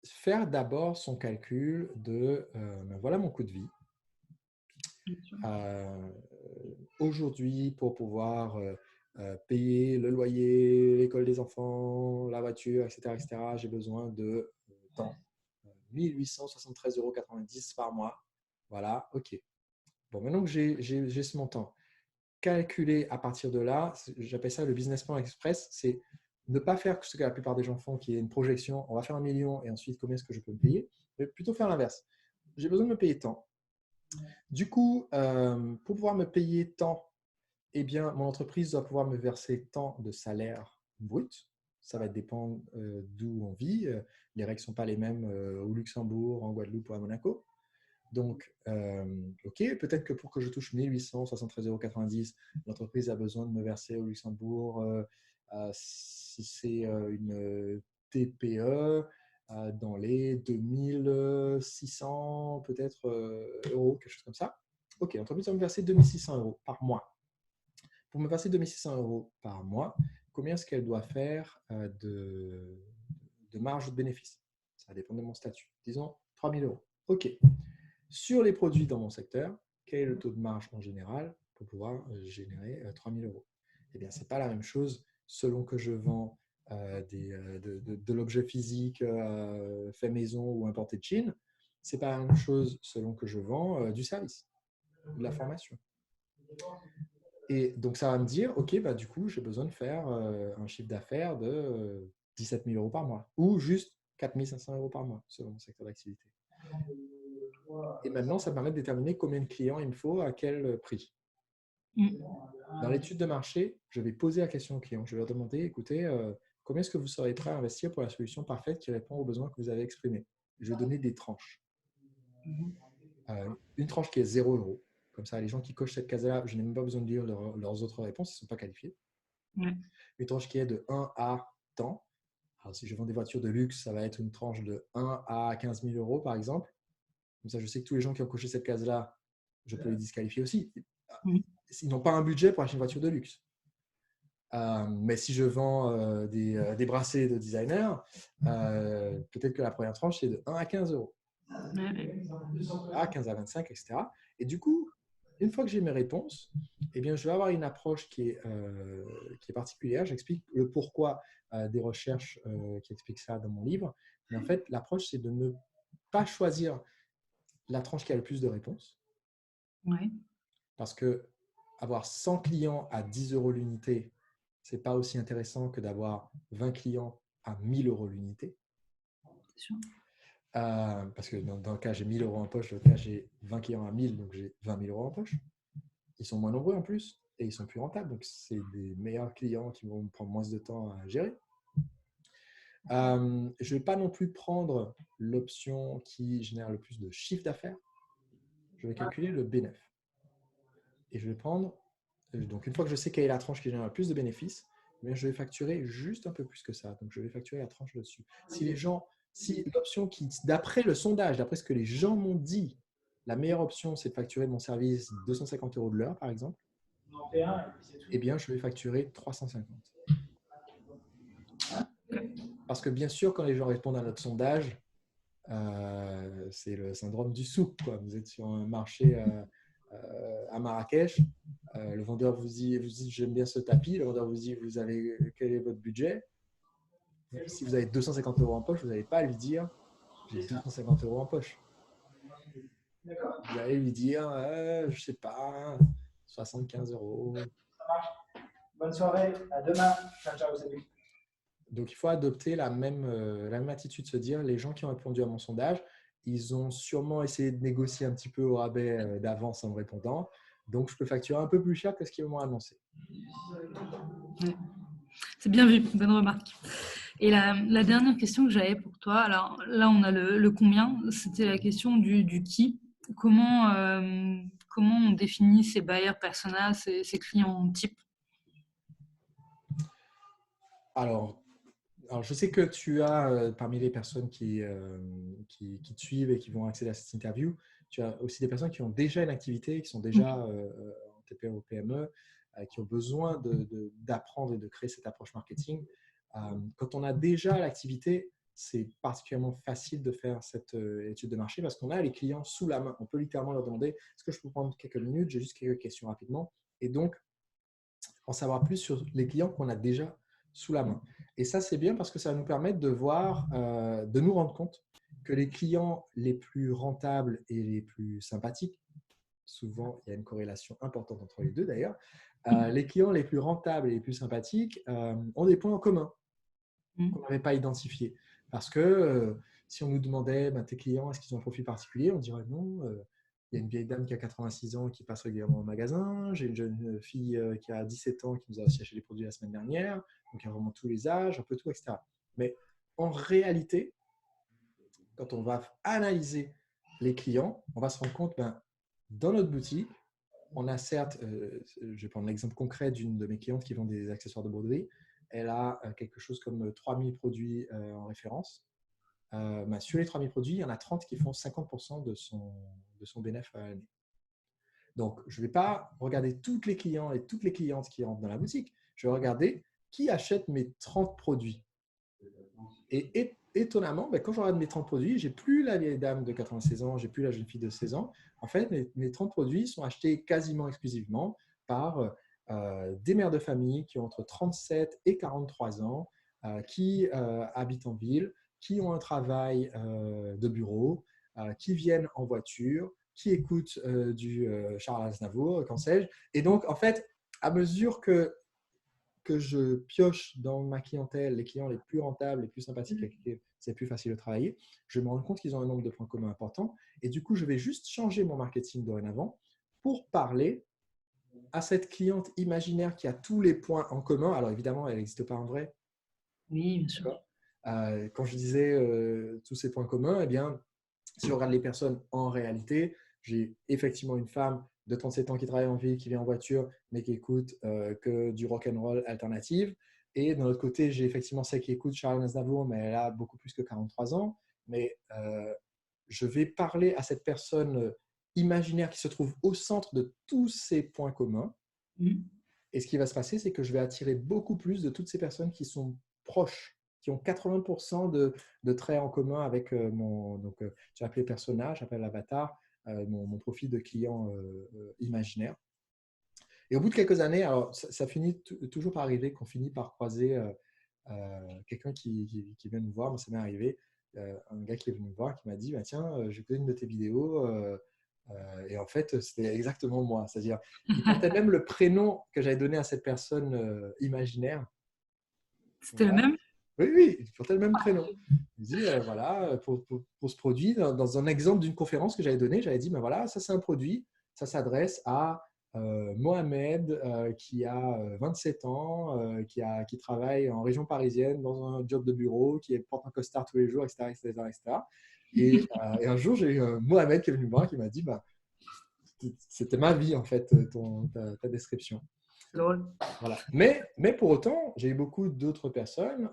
faire d'abord son calcul de voilà mon coût de vie. Aujourd'hui, pour pouvoir payer le loyer, l'école des enfants, la voiture, etc., j'ai besoin de temps. 1 873,90 € par mois. Voilà, OK. Bon, maintenant que j'ai ce montant, calculer à partir de là, j'appelle ça le business plan express, c'est ne pas faire ce que la plupart des gens font, qui est une projection, on va faire 1 million et ensuite combien est-ce que je peux me payer, mais plutôt faire l'inverse. J'ai besoin de me payer tant. Du coup, pour pouvoir me payer tant, eh bien, mon entreprise doit pouvoir me verser tant de salaire brut. Ça va dépendre d'où on vit. Les règles ne sont pas les mêmes au Luxembourg, en Guadeloupe ou à Monaco. Donc, OK, peut-être que pour que je touche 1 873,90 €, l'entreprise a besoin de me verser au Luxembourg, si c'est une TPE, dans les 2 600 peut-être euros, quelque chose comme ça. OK, l'entreprise va me verser 2 600 € par mois. Pour me verser 2 600 € par mois, combien est-ce qu'elle doit faire de marge ou de bénéfice? Ça dépend de mon statut. Disons 3 000 €. OK. Sur les produits dans mon secteur, quel est le taux de marge en général pour pouvoir générer 3 000 €? Eh bien, ce n'est pas la même chose selon que je vends de l'objet physique fait maison ou importé de Chine. Ce n'est pas la même chose selon que je vends du service, de la formation. Et donc, ça va me dire, OK, bah, du coup, j'ai besoin de faire un chiffre d'affaires de 17 000 € par mois ou juste 4 500 € par mois selon mon secteur d'activité. Et maintenant, ça me permet de déterminer combien de clients il me faut à quel prix. Dans l'étude de marché, je vais poser la question aux clients. Je vais leur demander, écoutez, combien est-ce que vous serez prêt à investir pour la solution parfaite qui répond aux besoins que vous avez exprimés? Je vais donner des tranches. Une tranche qui est 0 €. Comme ça, les gens qui cochent cette case-là, je n'ai même pas besoin de lire leurs autres réponses, ils ne sont pas qualifiés. Une tranche qui est de 1 à tant. Alors, si je vends des voitures de luxe, ça va être une tranche de 1 à 15 000 € par exemple. Comme ça, je sais que tous les gens qui ont coché cette case-là, je peux les disqualifier aussi. Ils n'ont pas un budget pour acheter une voiture de luxe. Mais si je vends des bracelets de designer, peut-être que la première tranche, c'est de 1 à 15 €. À 15 à 25, etc. Et du coup, une fois que j'ai mes réponses, eh bien, je vais avoir une approche qui est particulière. J'explique le pourquoi des recherches qui expliquent ça dans mon livre. Mais en fait, l'approche, c'est de ne pas choisir la tranche qui a le plus de réponses. Ouais. Parce que avoir 100 clients à 10 € l'unité, ce n'est pas aussi intéressant que d'avoir 20 clients à 1 000 € l'unité. C'est sûr. Parce que dans le cas, j'ai 1 000 € en poche, dans le cas, j'ai 20 clients à 1 000, donc j'ai 20 000 € en poche. Ils sont moins nombreux en plus et ils sont plus rentables. Donc, c'est des meilleurs clients qui vont prendre moins de temps à gérer. Je ne vais pas non plus prendre l'option qui génère le plus de chiffre d'affaires. Je vais calculer le bénéfice. Et je vais prendre, donc une fois que je sais quelle est la tranche qui génère le plus de bénéfices, mais je vais facturer juste un peu plus que ça. Donc, je vais facturer la tranche dessus. Si l'option qui, d'après le sondage, d'après ce que les gens m'ont dit, la meilleure option, c'est de facturer mon service 250 € de l'heure, par exemple, eh bien, je vais facturer 350. Parce que bien sûr, quand les gens répondent à notre sondage, c'est le syndrome du souk, quoi. Vous êtes sur un marché à Marrakech, le vendeur vous dit j'aime bien ce tapis, le vendeur vous dit quel est votre budget. Si vous avez 250 € en poche, vous n'allez pas lui dire j'ai 250 € en poche. Vous allez lui dire je ne sais pas, 75 €. Bonne soirée, à demain. Ciao, ciao, salut. Donc, il faut adopter la même attitude, se dire, les gens qui ont répondu à mon sondage, ils ont sûrement essayé de négocier un petit peu au rabais d'avance en me répondant. Donc, je peux facturer un peu plus cher que ce qu'ils m'ont annoncé. Ouais. C'est bien vu, bonne remarque. Et la dernière question que j'avais pour toi, alors là on a le combien, c'était la question du qui. Comment on définit ces buyers personas, ces clients types? Alors, je sais que tu as, parmi les personnes qui te suivent et qui vont accéder à cette interview, tu as aussi des personnes qui ont déjà une activité, qui sont déjà en TPE ou PME, qui ont besoin d'apprendre et de créer cette approche marketing. Quand on a déjà l'activité, c'est particulièrement facile de faire cette étude de marché parce qu'on a les clients sous la main. On peut littéralement leur demander, est-ce que je peux prendre quelques minutes? J'ai juste quelques questions rapidement. Et donc, en savoir plus sur les clients qu'on a déjà sous la main. Et ça, c'est bien parce que ça va nous permettre de voir, de nous rendre compte que les clients les plus rentables et les plus sympathiques, souvent il y a une corrélation importante entre les deux d'ailleurs, les clients les plus rentables et les plus sympathiques ont des points en commun qu'on n'avait pas identifiés. Parce que si on nous demandait, tes clients, est-ce qu'ils ont un profil particulier, on dirait non. Il y a une vieille dame qui a 86 ans qui passe régulièrement au magasin. J'ai une jeune fille qui a 17 ans qui nous a aussi acheté des produits la semaine dernière. Donc, il y a vraiment tous les âges, un peu tout, etc. Mais en réalité, quand on va analyser les clients, on va se rendre compte, dans notre boutique, on a certes, je vais prendre l'exemple concret d'une de mes clientes qui vend des accessoires de broderie. Elle a quelque chose comme 3000 produits en référence. Sur les 3000 produits, il y en a 30 qui font 50% de son bénéfice à l'année. Donc, je ne vais pas regarder tous les clients et toutes les clientes qui rentrent dans la boutique. Je vais regarder qui achète mes 30 produits. Et étonnamment, quand je regarde mes 30 produits, je n'ai plus la vieille dame de 96 ans, je n'ai plus la jeune fille de 16 ans. En fait, mes 30 produits sont achetés quasiment exclusivement par des mères de famille qui ont entre 37 et 43 ans, qui habitent en ville, qui ont un travail de bureau, qui viennent en voiture, qui écoutent du Charles Aznavour, qu'en sais-je. Et donc, en fait, à mesure que je pioche dans ma clientèle les clients les plus rentables, les plus sympathiques, avec lesquels c'est plus facile de travailler, je me rends compte qu'ils ont un nombre de points communs importants. Et du coup, je vais juste changer mon marketing dorénavant pour parler à cette cliente imaginaire qui a tous les points en commun. Alors évidemment, elle n'existe pas en vrai. Oui, bien sûr. Quand je disais tous ces points communs, eh bien, si on regarde les personnes en réalité, j'ai effectivement une femme de 37 ans qui travaille en ville, qui vient en voiture, mais qui écoute que du rock'n'roll alternative. Et de l'autre côté, j'ai effectivement celle qui écoute Charles Aznavour, mais elle a beaucoup plus que 43 ans. Mais je vais parler à cette personne imaginaire qui se trouve au centre de tous ces points communs. Et ce qui va se passer, c'est que je vais attirer beaucoup plus de toutes ces personnes qui sont proches, qui ont 80% de traits en commun avec j'ai appelé personnage, j'appelle avatar, mon profil de client imaginaire. Et au bout de quelques années, alors ça finit toujours par arriver qu'on finit par croiser quelqu'un qui vient nous voir, mais ça m'est arrivé, un gars qui est venu me voir qui m'a dit tiens, j'ai écouté une de tes vidéos et en fait c'était exactement moi, c'est-à-dire il portait même le prénom que j'avais donné à cette personne imaginaire. C'était le même? Oui, il portait le même prénom. Il dit voilà, pour ce produit, dans un exemple d'une conférence que j'avais donnée, j'avais dit voilà, ça c'est un produit, ça s'adresse à Mohamed qui a 27 ans, qui travaille en région parisienne dans un job de bureau, qui porte un costard tous les jours, etc. Et un jour, j'ai eu Mohamed qui est venu me voir qui m'a dit c'était ma vie en fait, ta description. Drôle. Voilà. Mais pour autant, j'ai eu beaucoup d'autres personnes,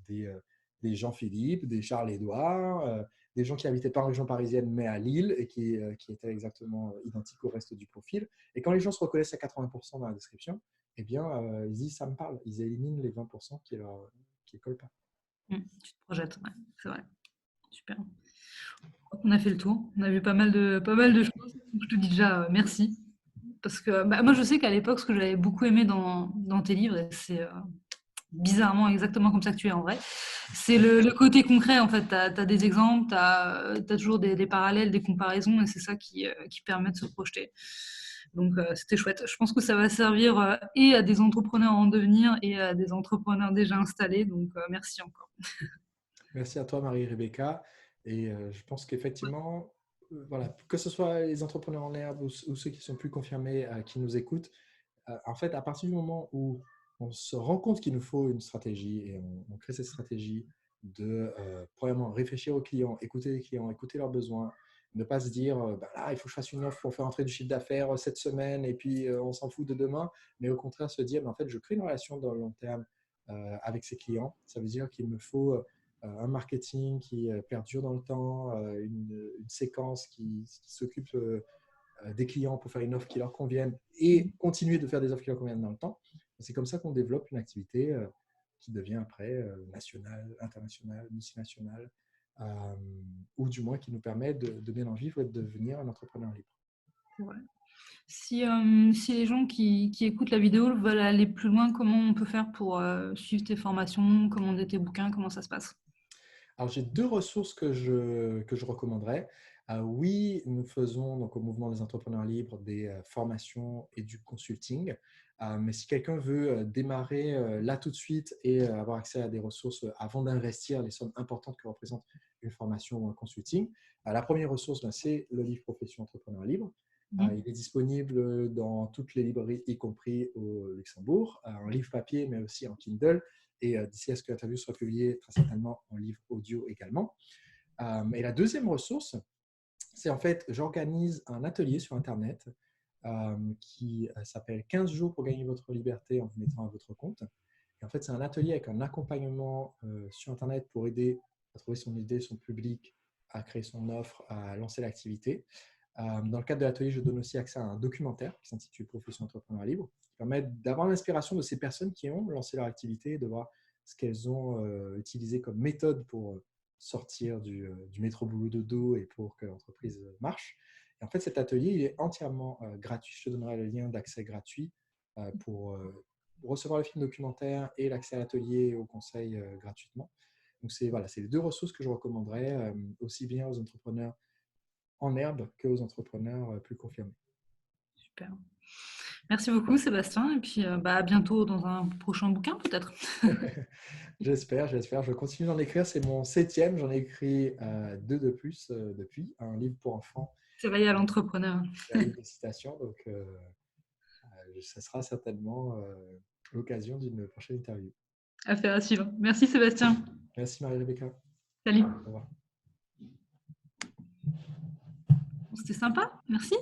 des Jean-Philippe, des Charles-Édouard, des gens qui n'habitaient pas en région parisienne mais à Lille et qui étaient exactement identiques au reste du profil. Et quand les gens se reconnaissent à 80% dans la description, eh bien, ils disent ça me parle. Ils éliminent les 20% qui ne collent pas. Tu te projettes, ouais, c'est vrai. Super. On a fait le tour. On a vu pas mal de choses. Je te dis déjà merci. Parce que moi, je sais qu'à l'époque, ce que j'avais beaucoup aimé dans tes livres, et c'est bizarrement exactement comme ça que tu es en vrai, c'est le côté concret. En fait, tu as des exemples, tu as toujours des parallèles, des comparaisons, et c'est ça qui permet de se projeter. Donc, c'était chouette. Je pense que ça va servir et à des entrepreneurs en devenir et à des entrepreneurs déjà installés. Donc, merci encore. Merci à toi, Marie-Rebecca. Et je pense qu'effectivement, voilà, que ce soit les entrepreneurs en herbe ou ceux qui sont plus confirmés, qui nous écoutent, en fait, à partir du moment où on se rend compte qu'il nous faut une stratégie et on crée cette stratégie de, premièrement, réfléchir aux clients, écouter les clients, écouter leurs besoins, ne pas se dire, bah là, il faut que je fasse une offre pour faire entrer du chiffre d'affaires cette semaine et puis on s'en fout de demain, mais au contraire se dire, en fait, je crée une relation dans le long terme avec ces clients. Ça veut dire qu'il me faut un marketing qui perdure dans le temps, une séquence qui s'occupe des clients pour faire une offre qui leur convienne et continuer de faire des offres qui leur conviennent dans le temps. C'est comme ça qu'on développe une activité qui devient après nationale, internationale, multinationale, ou du moins qui nous permet de bien en vivre et de devenir un entrepreneur libre. C'est vrai. Si les gens qui écoutent la vidéo veulent aller plus loin, comment on peut faire pour suivre tes formations, commander tes bouquins, comment ça se passe? Alors, j'ai deux ressources que je recommanderais. Oui, nous faisons donc au Mouvement des entrepreneurs libres des formations et du consulting. Mais si quelqu'un veut démarrer là tout de suite et avoir accès à des ressources avant d'investir les sommes importantes que représente une formation ou un consulting, la première ressource, c'est le livre Profession entrepreneur libre. Il est disponible dans toutes les librairies, y compris au Luxembourg, en livre papier, mais aussi en Kindle. Et d'ici à ce que l'interview soit publiée, très certainement en livre audio également. Et la deuxième ressource, c'est en fait, j'organise un atelier sur Internet qui s'appelle 15 jours pour gagner votre liberté en vous mettant à votre compte. Et en fait, c'est un atelier avec un accompagnement sur Internet pour aider à trouver son idée, son public, à créer son offre, à lancer l'activité. Dans le cadre de l'atelier, je donne aussi accès à un documentaire qui s'intitule Profession entrepreneur libre, qui permet d'avoir l'inspiration de ces personnes qui ont lancé leur activité, de voir ce qu'elles ont utilisé comme méthode pour sortir du métro boulot dodo et pour que l'entreprise marche. Et en fait, cet atelier il est entièrement gratuit. Je te donnerai le lien d'accès gratuit pour recevoir le film documentaire et l'accès à l'atelier et au conseil gratuitement. Donc, c'est les deux ressources que je recommanderais aussi bien aux entrepreneurs en herbe qu'aux entrepreneurs plus confirmés. Super. Merci beaucoup, Sébastien. Et puis, à bientôt dans un prochain bouquin, peut-être. J'espère. Je continue d'en écrire. C'est mon 7e. J'en ai écrit 2 de plus depuis. Un livre pour enfants. Travailler à l'entrepreneur. Un livre de citations. Donc, ça sera certainement l'occasion d'une prochaine interview. Affaire à suivre. Merci, Sébastien. Merci, Marie-Rebecca. Salut. Au revoir. C'était sympa. Merci.